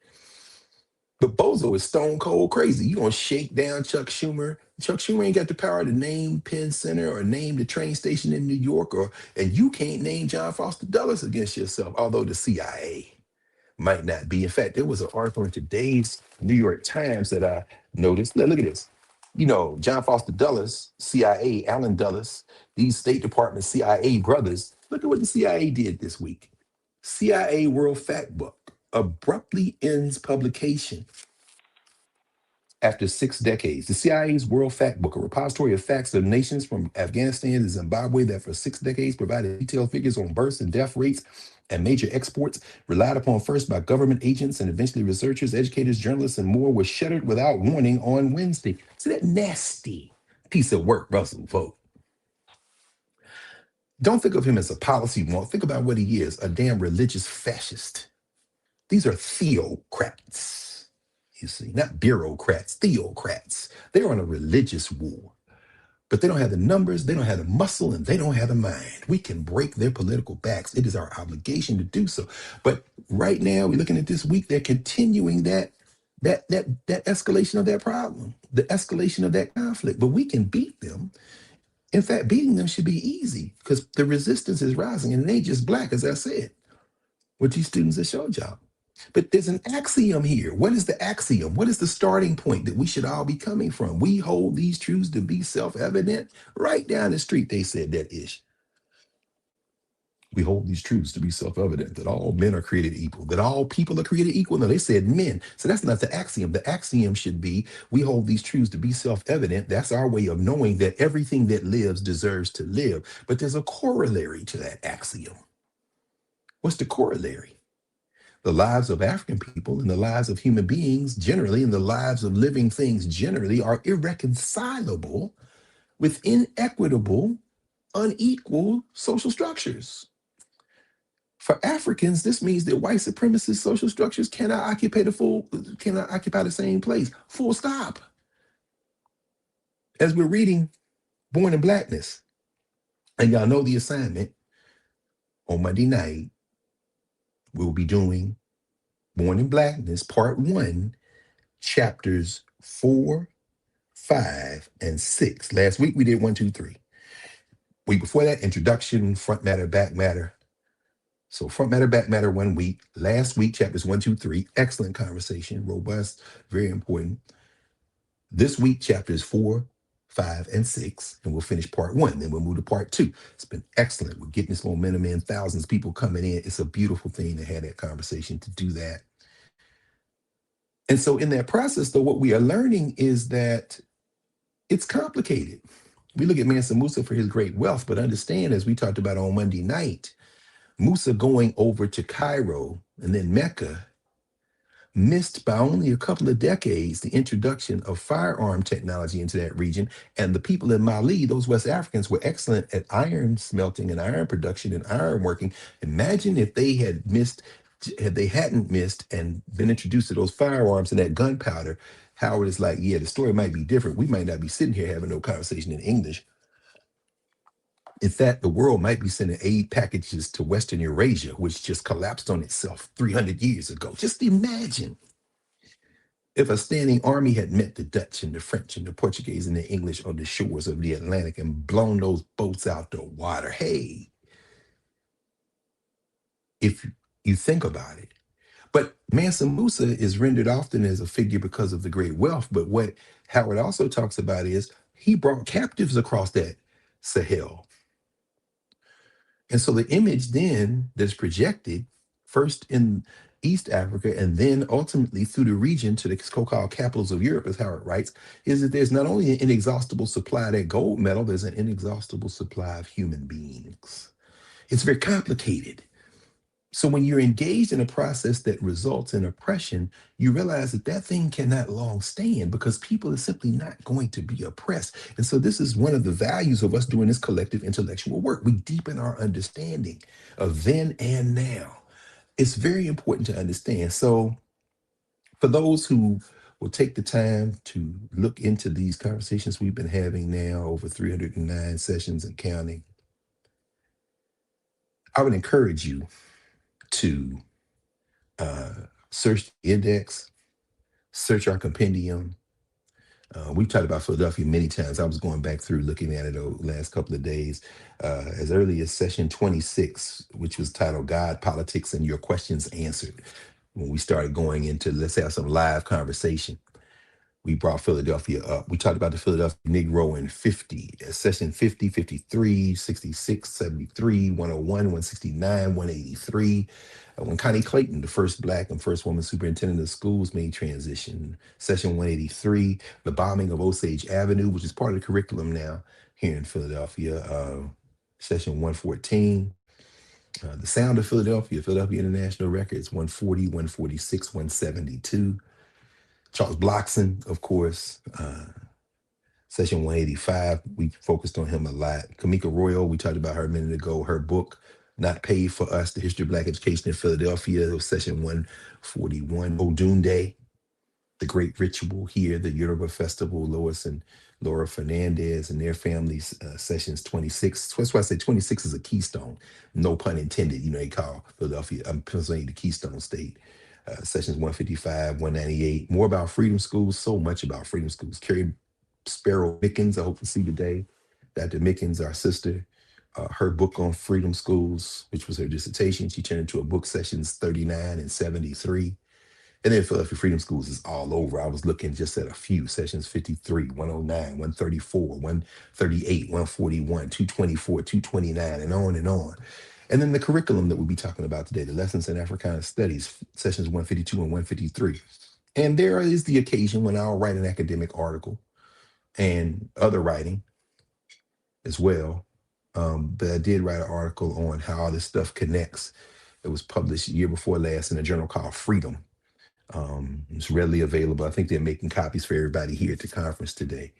But Bozo is stone cold crazy. You gonna shake down Chuck Schumer? Chuck Schumer ain't got the power to name Penn Center or name the train station in New York, and you can't name John Foster Dulles against yourself, although the CIA might not be. In fact, there was an article in today's New York Times that I noticed. Look at this. John Foster Dulles, CIA, Alan Dulles, these State Department CIA brothers. Look at what the CIA did this week. CIA World Fact Book abruptly ends publication after 6 decades. The CIA's World Fact Book, a repository of facts of nations from Afghanistan to Zimbabwe that for 6 decades provided detailed figures on births and death rates and major exports, relied upon first by government agents and eventually researchers, educators, journalists, and more, was shuttered without warning on Wednesday. See that nasty piece of work, Russell Vogt. Don't think of him as a policy wonk. Think about what he is, a damn religious fascist. These are theocrats, you see, not bureaucrats, theocrats. They're on a religious war, but they don't have the numbers, they don't have the muscle, and they don't have the mind. We can break their political backs. It is our obligation to do so. But right now, we're looking at this week, they're continuing that escalation of that problem, the escalation of that conflict. But we can beat them. In fact, beating them should be easy because the resistance is rising, and it ain't just black, as I said, what these students have showed y'all. But there's an axiom here. What is the axiom? What is the starting point that we should all be coming from? We hold these truths to be self-evident. Right down the street, they said that ish. We hold these truths to be self-evident, that all men are created equal, that all people are created equal. No, they said men. So that's not the axiom. The axiom should be, we hold these truths to be self-evident. That's our way of knowing that everything that lives deserves to live. But there's a corollary to that axiom. What's the corollary? The lives of African people and the lives of human beings generally, and the lives of living things generally, are irreconcilable with inequitable, unequal social structures. For Africans, this means that white supremacist social structures cannot occupy the same place. Full stop. As we're reading Born in Blackness, and y'all know the assignment, on Monday night, we'll be doing Born in Blackness, Part 1, chapters 4, 5, and 6. Last week we did 1, 2, 3. Week before that, introduction, front matter, back matter. So front matter, back matter 1 week. Last week, chapters 1, 2, 3. Excellent conversation, robust, very important. This week, chapters 4, 5, and 6, and we'll finish part 1. Then we'll move to part 2. It's been excellent. We're getting this momentum in, thousands of people coming in. It's a beautiful thing to have that conversation, to do that. And so in that process, though, what we are learning is that it's complicated. We look at Mansa Musa for his great wealth, but understand, as we talked about on Monday night, Musa going over to Cairo and then Mecca missed by only a couple of decades the introduction of firearm technology into that region. And the people in Mali, those West Africans, were excellent at iron smelting and iron production and iron working. Imagine if they had missed, had they hadn't missed and been introduced to those firearms and that gunpowder. Howard is like, yeah, the story might be different. We might not be sitting here having no conversation in English. In fact, the world might be sending aid packages to Western Eurasia, which just collapsed on itself 300 years ago. Just imagine if a standing army had met the Dutch and the French and the Portuguese and the English on the shores of the Atlantic and blown those boats out the water. Hey, if you think about it. But Mansa Musa is rendered often as a figure because of the great wealth. But what Howard also talks about is he brought captives across that Sahel. And so the image then that's projected first in East Africa and then ultimately through the region to the so-called capitals of Europe, as Howard writes, is that there's not only an inexhaustible supply of that gold metal, there's an inexhaustible supply of human beings. It's very complicated. So when you're engaged in a process that results in oppression, you realize that that thing cannot long stand because people are simply not going to be oppressed. And so this is one of the values of us doing this collective intellectual work. We deepen our understanding of then and now. It's very important to understand. So for those who will take the time to look into these conversations we've been having now over 309 sessions and counting, I would encourage you to search the index, search our compendium. We've talked about Philadelphia many times. I was going back through looking at it over the last couple of days, as early as session 26, which was titled God, Politics, and Your Questions Answered, when we started going into let's have some live conversation. We brought Philadelphia up. We talked about the Philadelphia Negro in 50, session 50, 53, 66, 73, 101, 169, 183. When Connie Clayton, the first Black and first woman superintendent of schools, made transition. Session 183, the bombing of Osage Avenue, which is part of the curriculum now here in Philadelphia. Session 114, the sound of Philadelphia, Philadelphia International Records, 140, 146, 172. Charles Blockson, of course, session 185. We focused on him a lot. Kamika Royal, we talked about her a minute ago. Her book, Not Paid for Us, The History of Black Education in Philadelphia, it was session 141. Odunde, The Great Ritual here, the Yoruba Festival, Lois and Laura Fernandez and their families, sessions 26. That's why I say 26 is a keystone. No pun intended. You know, they call Philadelphia, Pennsylvania the Keystone State. Sessions 155, 198. More about freedom schools, so much about freedom schools. Carrie Sparrow Mickens, I hope to see today. Dr. Mickens, our sister, her book on freedom schools, which was her dissertation, she turned into a book, sessions 39 and 73. And then Philadelphia Freedom Schools is all over. I was looking just at a few sessions: 53, 109, 134, 138, 141, 224, 229, and on and on. And then the curriculum that we'll be talking about today, the lessons in Africana Studies, sessions 152 and 153. And there is the occasion when I'll write an academic article and other writing as well. But I did write an article on how all this stuff connects. It was published year before last in a journal called Freedom. It's readily available. I think they're making copies for everybody here at the conference today,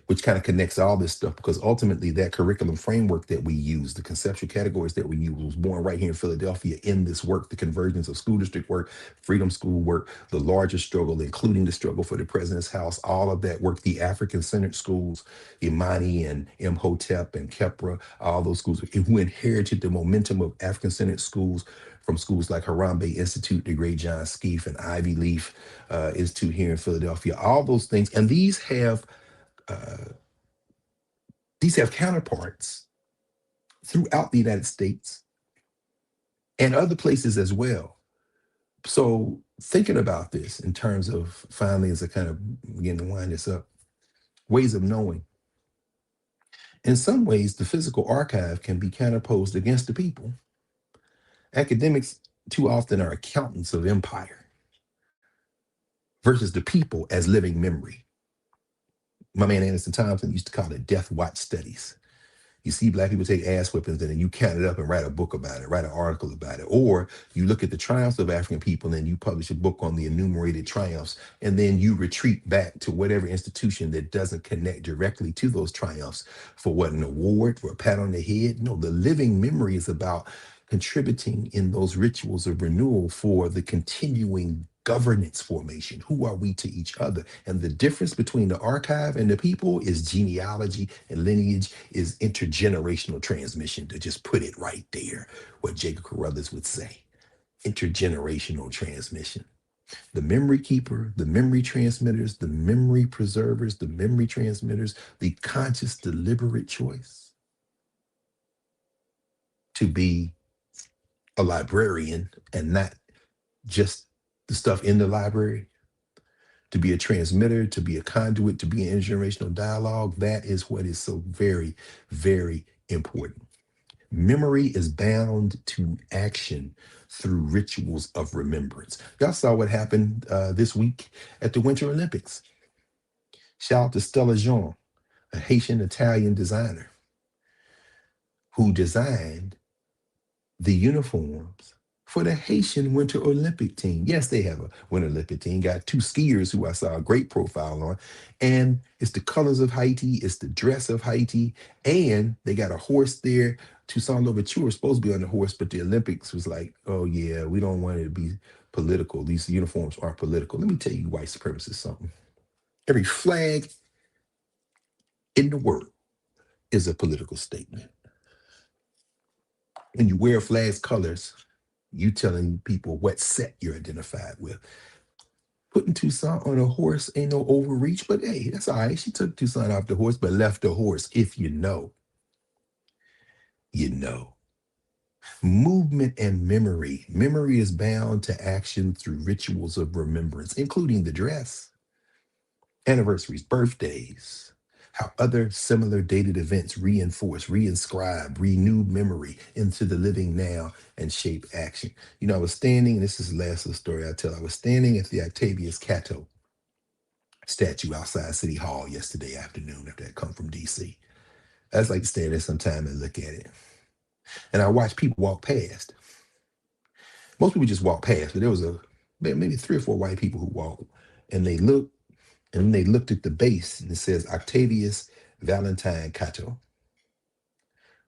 which kind of connects all this stuff, because ultimately that curriculum framework that we use, the conceptual categories that we use, was born right here in Philadelphia in this work, the convergence of school district work, freedom school work, the larger struggle, including the struggle for the president's house, all of that work, the African-centered schools, Imani and Imhotep and Kepra, all those schools who inherited the momentum of African-centered schools from schools like Harambe Institute, the great John Skeef, and Ivy Leaf Institute here in Philadelphia, all those things. And uh, these have counterparts throughout the United States and other places as well. So thinking about this in terms of, finally, as I kind of begin to wind this up, ways of knowing. In some ways, the physical archive can be counterposed against the people. Academics too often are accountants of empire versus the people as living memory. My man Anderson Thompson used to call it death watch studies. You see Black people take ass whippings and then you count it up and write a book about it, write an article about it. Or you look at the triumphs of African people and you publish a book on the enumerated triumphs, and then you retreat back to whatever institution that doesn't connect directly to those triumphs for what, an award, for a pat on the head. No, the living memory is about contributing in those rituals of renewal for the continuing governance formation. Who are we to each other? And the difference between the archive and the people is genealogy and lineage, is intergenerational transmission, to just put it right there, what Jacob Carruthers would say. Intergenerational transmission. The memory keeper, the memory transmitters, the memory preservers, the memory transmitters, the conscious, deliberate choice to be a librarian and not just the stuff in the library, to be a transmitter, to be a conduit, to be an intergenerational dialogue. That is what is so very, very important. Memory is bound to action through rituals of remembrance. Y'all saw what happened this week at the Winter Olympics. Shout out to Stella Jean, a Haitian Italian designer who designed the uniforms for the Haitian Winter Olympic team. Yes, they have a Winter Olympic team. Got two skiers who I saw a great profile on. And it's the colors of Haiti, it's the dress of Haiti, and they got a horse there. Toussaint Louverture was supposed to be on the horse, but the Olympics was like, oh yeah, we don't want it to be political. These uniforms aren't political. Let me tell you, white supremacists, something. Every flag in the world is a political statement. When you wear a flag's colors, you telling people what set you're identified with. Putting Toussaint on a horse ain't no overreach, but hey, that's all right. She took Toussaint off the horse, but left the horse. If you know, you know. Movement and memory. Memory is bound to action through rituals of remembrance, including the dress. Anniversaries, birthdays, how other similar dated events reinforce, reinscribe, renew memory into the living now and shape action. You know, I was standing, and this is the last of the story I tell. I was standing at the Octavius Cato statue outside City Hall yesterday afternoon after I come from DC. I just like to stand there sometime and look at it. And I watched people walk past. Most people just walk past, but there was maybe three or four white people who walked, and they looked, and they looked at the base, and it says Octavius Valentine Cato.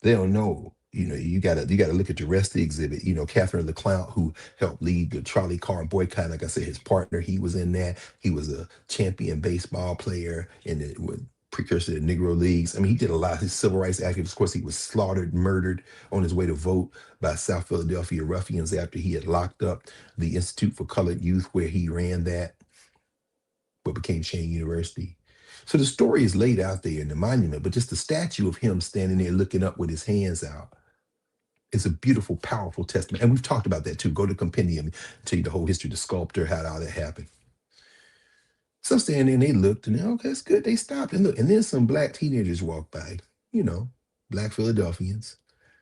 They don't know. You know, you gotta look at the rest of the exhibit. You know, Catherine LeClount, who helped lead the Charlie Carr boycott. Like I said, his partner, he was in that. He was a champion baseball player in the precursor to the Negro Leagues. I mean, he did a lot. His civil rights activists. Of course, he was slaughtered, murdered on his way to vote by South Philadelphia ruffians after he had locked up the Institute for Colored Youth, where he ran that, what became Shane University. So the story is laid out there in the monument, but just the statue of him standing there looking up with his hands out, it's a beautiful, powerful testament. And we've talked about that too. Go to Compendium, tell you the whole history, the sculptor, how all that happened. So I'm standing there and they looked and okay, that's good. They stopped and looked. And then some black teenagers walked by, you know, black Philadelphians,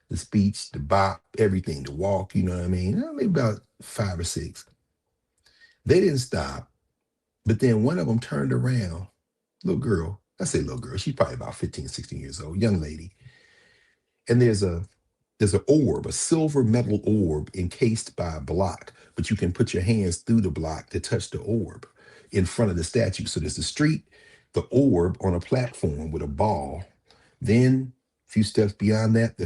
the speech, the bop, everything, the walk, you know what I mean? Maybe about five or six. They didn't stop. But then one of them turned around, little girl. I say little girl, she's probably about 15, 16 years old, young lady. And there's an orb, a silver metal orb encased by a block, but you can put your hands through the block to touch the orb in front of the statue. So there's the street, the orb on a platform with a ball. Then a few steps beyond that,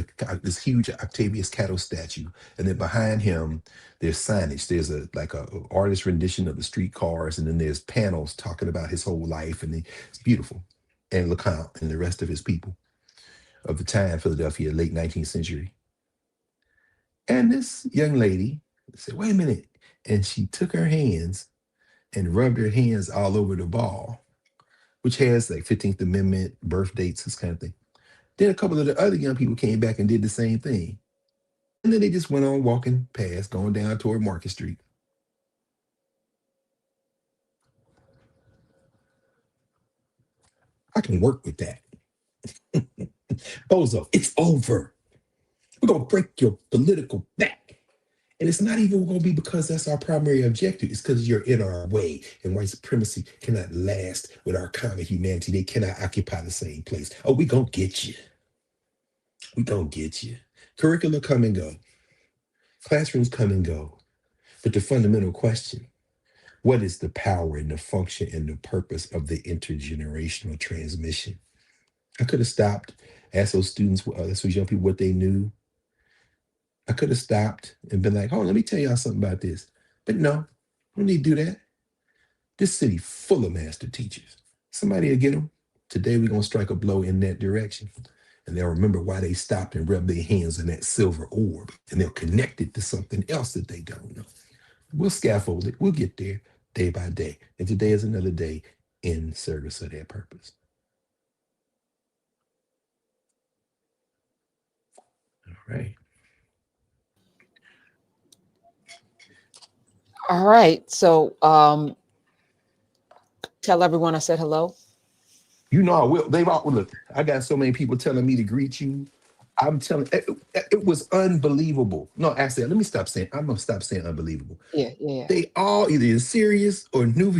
this huge Octavius Cato statue. And then behind him, there's signage. There's a artist rendition of the streetcars, and then there's panels talking about his whole life. And it's beautiful. And LeCount and the rest of his people of the time, Philadelphia, late 19th century. And this young lady said, wait a minute. And she took her hands and rubbed her hands all over the ball, which has like 15th Amendment, birth dates, this kind of thing. Then a couple of the other young people came back and did the same thing. And then they just went on walking past, going down toward Market Street. I can work with that. Bozo, it's over. We're going to break your political back. And it's not even going to be because that's our primary objective. It's because you're in our way. And white supremacy cannot last with our common humanity. They cannot occupy the same place. Oh, we going to get you. We going to get you. Curricula come and go. Classrooms come and go. But the fundamental question, what is the power and the function and the purpose of the intergenerational transmission? I could have stopped, asked those students, those young people what they knew. I could have stopped and been like, oh, let me tell y'all something about this. But no, I don't need to do that. This city full of master teachers. Somebody will get them. Today we're going to strike a blow in that direction. And they'll remember why they stopped and rubbed their hands on that silver orb. And they'll connect it to something else that they don't know. We'll scaffold it. We'll get there day by day. And today is another day in service of that purpose. All right. All right. So tell everyone I said hello. You know I will. They've all look. I got so many people telling me to greet you. I'm telling it was unbelievable. No, actually, let me stop saying. I'm gonna stop saying unbelievable. Yeah, yeah. They all either serious or knew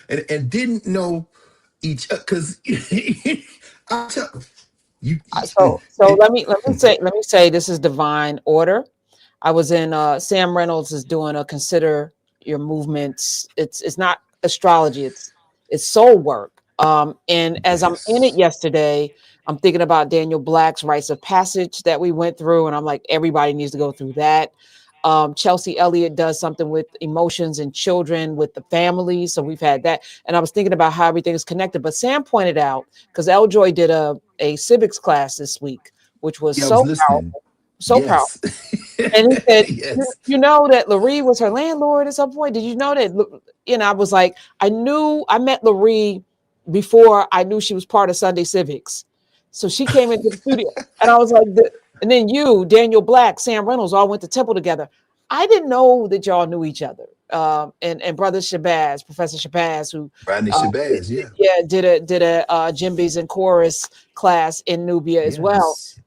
and didn't know each other. Because I tell you, So let me say this is divine order. I was in Sam Reynolds is doing a consider your movements. It's not astrology, it's soul work. And as I'm in it yes, yesterday, I'm thinking about Daniel Black's rites of passage that we went through, and I'm like, everybody needs to go through that. Chelsea Elliott does something with emotions and children with the family. So we've had that. And I was thinking about how everything is connected. But Sam pointed out, because Eljoy did a civics class this week, which was yeah, I was so listening. powerful, so powerful. Yes, And he said, yes, you know that Laree was her landlord at some point. Did you know that? And I was like, I met Laree before I knew she was part of Sunday Civics. So she came into the studio and I was like, and then you, Daniel Black, Sam Reynolds all went to Temple together. I didn't know that y'all knew each other. and brother Shabazz, Professor Shabazz, who Rodney Shabazz, yeah. yeah did a djembe's and chorus class in Nubia as well. Yes.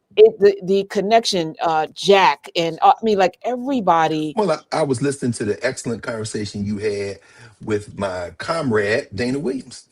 The connection, Jack, and I mean, like everybody. Well, I was listening to the excellent conversation you had with my comrade Dana Williams.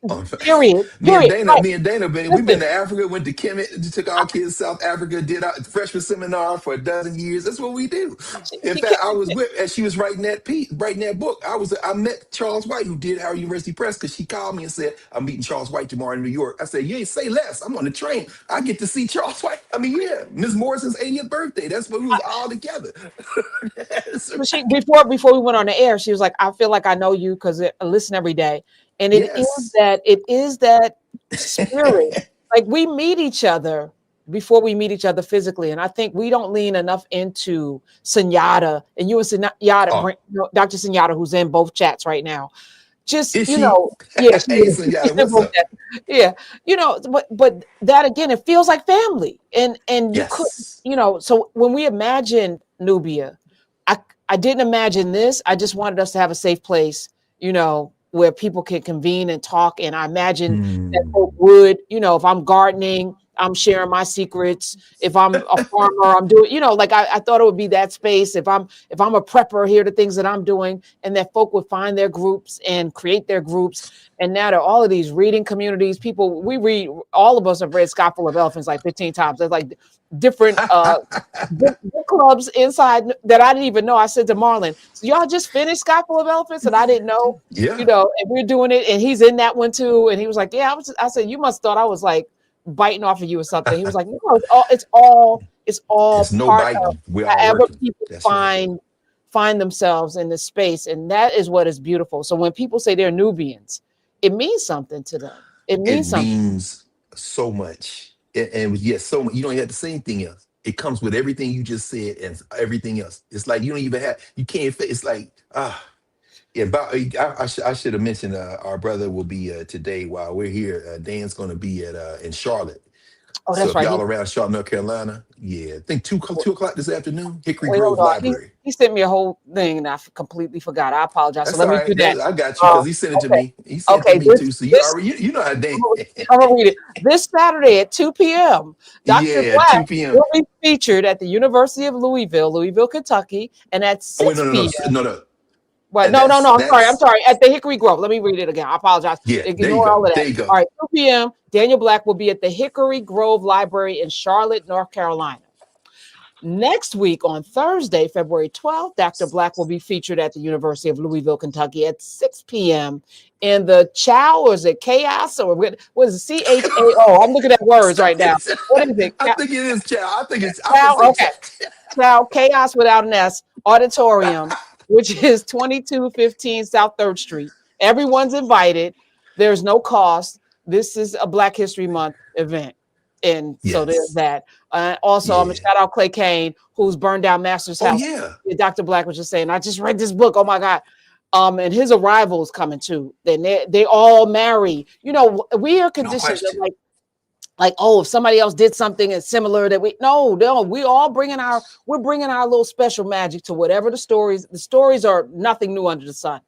On Period. me and Period. Dana, Right. me and Dana, we've been Listen, to Africa, went to Kemet, took our kids to South Africa, did our freshman seminar for a dozen years. That's what we do. In she fact, I came. was with as she was writing that piece, writing that book. I met Charles White, who did Howard University Press, because she called me and said, "I'm meeting Charles White tomorrow in New York." I said, "You ain't say less. I'm on the train. I get to see Charles White." I mean, yeah, Miss Morrison's 80th birthday. That's what we was all together. So she before we went on the air, she was like, "I feel like I know you because I listen every day." And Yes. it is that spirit. Like we meet each other before we meet each other physically, and I think we don't lean enough into Sunyata and you and Sunyata, Oh, Dr. Sunyata, who's in both chats right now. Just is she? yeah, she Hey, is. Sunyata, She's in what's both up? chats. Yeah, but that again, it feels like family, and you could, Yes. So when we imagine Nubia, I I didn't imagine this. I just wanted us to have a safe place, where people can convene and talk. And I imagine that folk Hmm. would, if I'm gardening, I'm sharing my secrets. If I'm a farmer, I'm doing, like I thought it would be that space. If I'm a prepper, here are the things that I'm doing, and that folk would find their groups and create their groups. And now there are all of these reading communities. People, we read, all of us have read Sky Full of Elephants like 15 times. There's like different book clubs inside that I didn't even know. I said to Marlon, "So y'all just finished Sky Full of Elephants?" And I didn't know, Yeah. and we're doing it, and he's in that one too. And he was like, "Yeah." I said, "You must thought I was like biting off of you or something." He was like, "No, it's all It's no part of biting. We're all however working. people That's right. find themselves in this space, and that is what is beautiful. So when people say they're Nubians, it means something to them. It It means something. means so much. And yes, so much. You don't have to say anything else. It comes with everything you just said and everything else. It's like you don't even have, you can't, it's like, yeah, about, I should have mentioned our brother will be today while we're here. Dan's going to be at in Charlotte. Oh, So that's if right. y'all around Charlotte, North Carolina, yeah, I think 2 o'clock this afternoon, Hickory Wait, hold Grove on. Library. He sent me a whole thing and I completely forgot. I apologize. So That's let all me do right. that. I got you Uh, because he sent it to okay. me. He sent it to Okay. me This too. So you this already, you know how Dan. I'm gonna read it. This Saturday at 2 p.m., Dr. Yeah, Black 2 p.m. will be featured at the University of Louisville, Kentucky, and at Oh wait, no, 6 no, no, p.m. no, no. Well, And no, no, no. I'm that's sorry. At the Hickory Grove. Let me read it again. I apologize. yeah. There you Ignore all go. of that. There you All go. right, 2 p.m. Daniel Black will be at the Hickory Grove Library in Charlotte, North Carolina. Next week on Thursday, February 12th, Dr. Black will be featured at the University of Louisville, Kentucky at 6 p.m. in the Chow, or is it Chaos, or what is it? CHAO? I'm looking at words right Stop now. it. What is it? I think it is child. I think it's. I'm gonna Chow? say Okay. child. Chow, Chaos without an S, Auditorium, which is 2215 South 3rd Street. Everyone's invited. There's no cost. This is a Black History Month event. And so there's Yes. that. Also, I'm going to Yeah. shout out Clay Kane, who's burned down Master's Oh house. yeah. Dr. Black was just saying, I just read this book. Oh my God. And his arrival is coming too. Then they all marry. We are No conditioned to question. like, oh, if somebody else did something that's similar, that no, we all we're bringing our little special magic to whatever the stories are nothing new under the sun.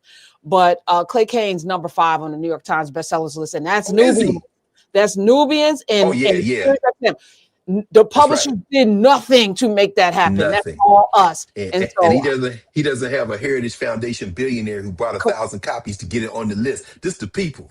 But Clay Kane's number 5 on the New York Times bestsellers list, and that's Oh, is Nubian. he? That's Nubians, Oh and yeah, and yeah. the That's right. publisher did nothing to make that happen. That's Nothing. all us. And, And and so he doesn't have a Heritage Foundation billionaire who bought 1,000 copies to get it on the list. This the people.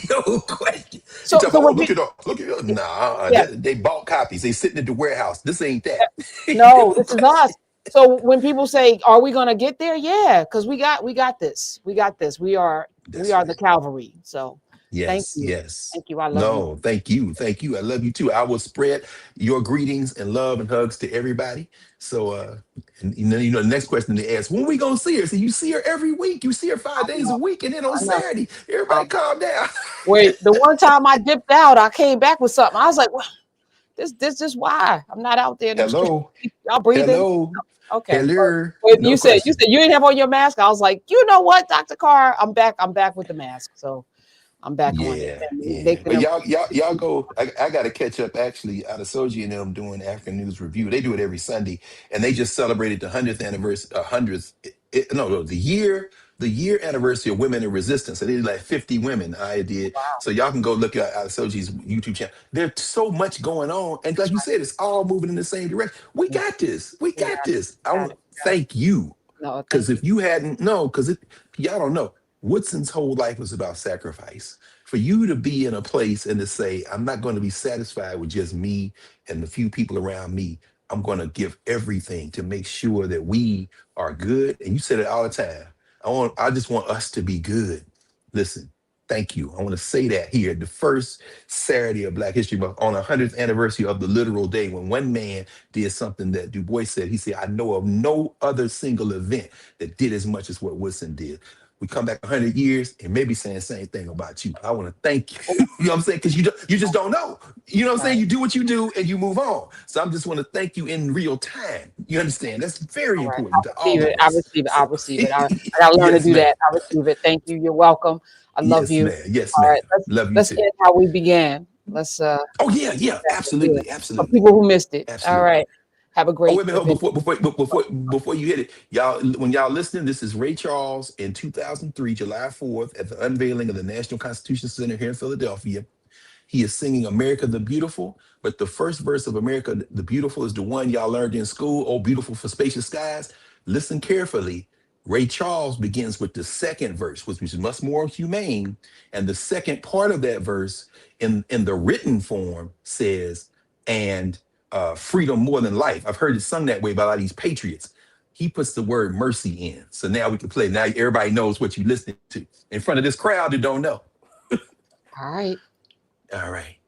No question. He so talking so about, oh, when look people, it up, look it up. Nah, yeah, they bought copies. They sitting at the warehouse. This ain't that. no, this is us. So when people say, "Are we going to get there?" Yeah, because we got this. We got this. We That's are the right. Calvary. So thank Yes, you, yes. thank you. I love you. No, thank you. Thank you. I love you too. I will spread your greetings and love and hugs to everybody. So and the next question they ask, when we gonna see her? So you see her every week. You see her I 5 days a know. week, and then on I know. Saturday, everybody Um, calm down. Wait, the one time I dipped out, I came back with something. I was like, well, this is why I'm not out there in them streets. Hello, Y'all breathing? hello, Okay. hello. But No you question. said you didn't have on your mask. I was like, you know what, Dr. Carr, I'm back. I'm back with the mask. So I'm back on it. Yeah, And they yeah. can But y'all go. I got to catch up actually out of Soji and them doing African News Review. They do it every Sunday, and they just celebrated the 100th anniversary, 100th No, the year anniversary of Women in Resistance. I did like 50 women. I did. Wow. So y'all can go look at Soji's YouTube channel. There's so much going on. And like you said, it's all moving in the same direction. We Yeah, got this. We we got got it. this. I Got want it. to Got it. thank you. No, Because thank you. if you hadn't, no, because y'all don't know. Woodson's whole life was about sacrifice. For you to be in a place and to say, I'm not going to be satisfied with just me and the few people around me. I'm going to give everything to make sure that we are good. And you said it all the time. I just want us to be good. Listen, thank you. I want to say that here, the first Saturday of Black History Month, on the 100th anniversary of the literal day when one man did something that Du Bois said. He said, I know of no other single event that did as much as what Woodson did. We come back 100 years and maybe saying the same thing about you. I want to thank you. Oh, You know what I'm saying? Because you just don't know. You know what I'm right. saying? You do what you do and you move on. So I'm just want to thank you in real time. You understand? That's very All right. important to I receive all it. of I us. receive it. I So receive it. I gotta learn to yes, do ma'am. that. I receive it. Thank you. You're welcome. I love Yes, you. ma'am. Yes, All ma'am. right. Love you Let's too. end how we began. Let's Oh yeah, get yeah. back into it. Absolutely, For absolutely, people who missed it. All absolutely. right. Have a Oh, wait great a minute. event. Before you hit it, y'all, when y'all listening, this is Ray Charles in 2003, July 4th, at the unveiling of the National Constitution Center here in Philadelphia. He is singing America the Beautiful, but the first verse of America the Beautiful is the one y'all learned in school, Oh, Beautiful for Spacious Skies. Listen carefully. Ray Charles begins with the second verse, which is much more humane. And the second part of that verse in the written form says, and freedom more than life. I've heard it sung that way by a lot of these patriots. He puts the word mercy in. So now we can play. Now everybody knows what you're listening to in front of this crowd that don't know. All right. All right.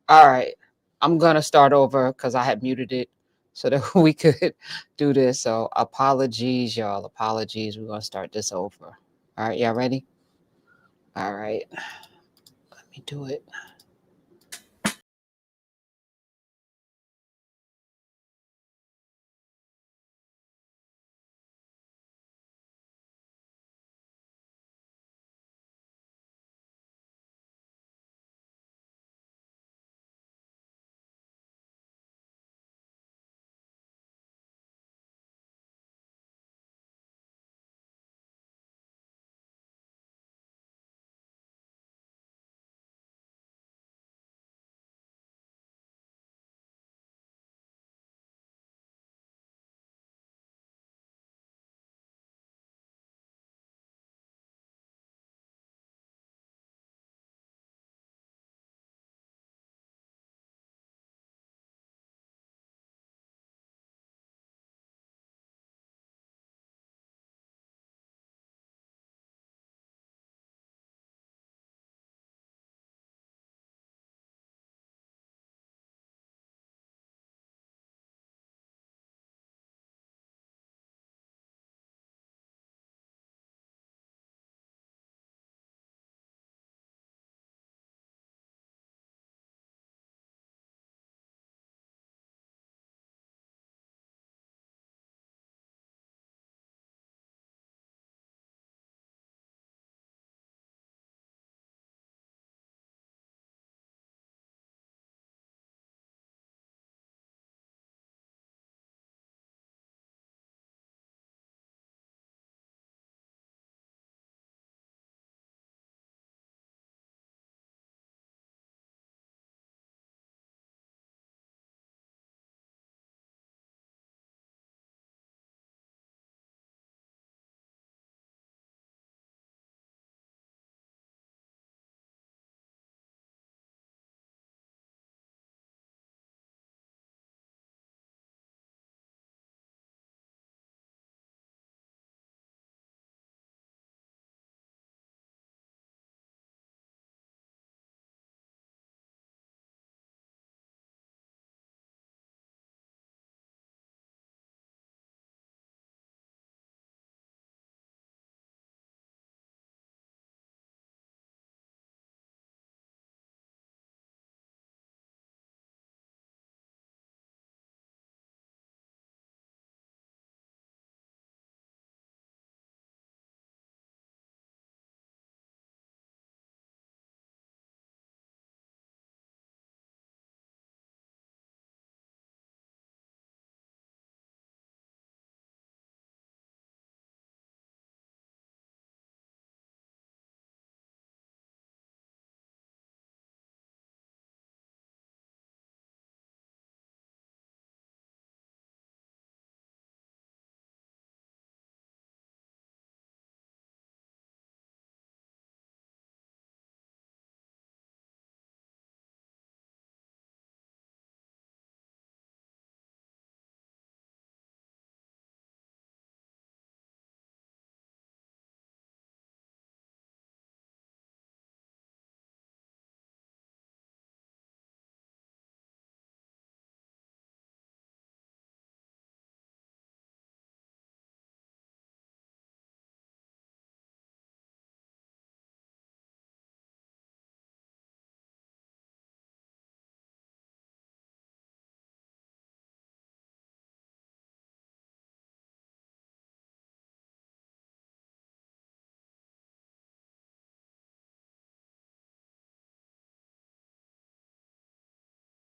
All right. I'm gonna start over because I had muted it so that we could do this. So apologies, y'all. Apologies. We're gonna start this over. All right, y'all ready? All right. Let me do it.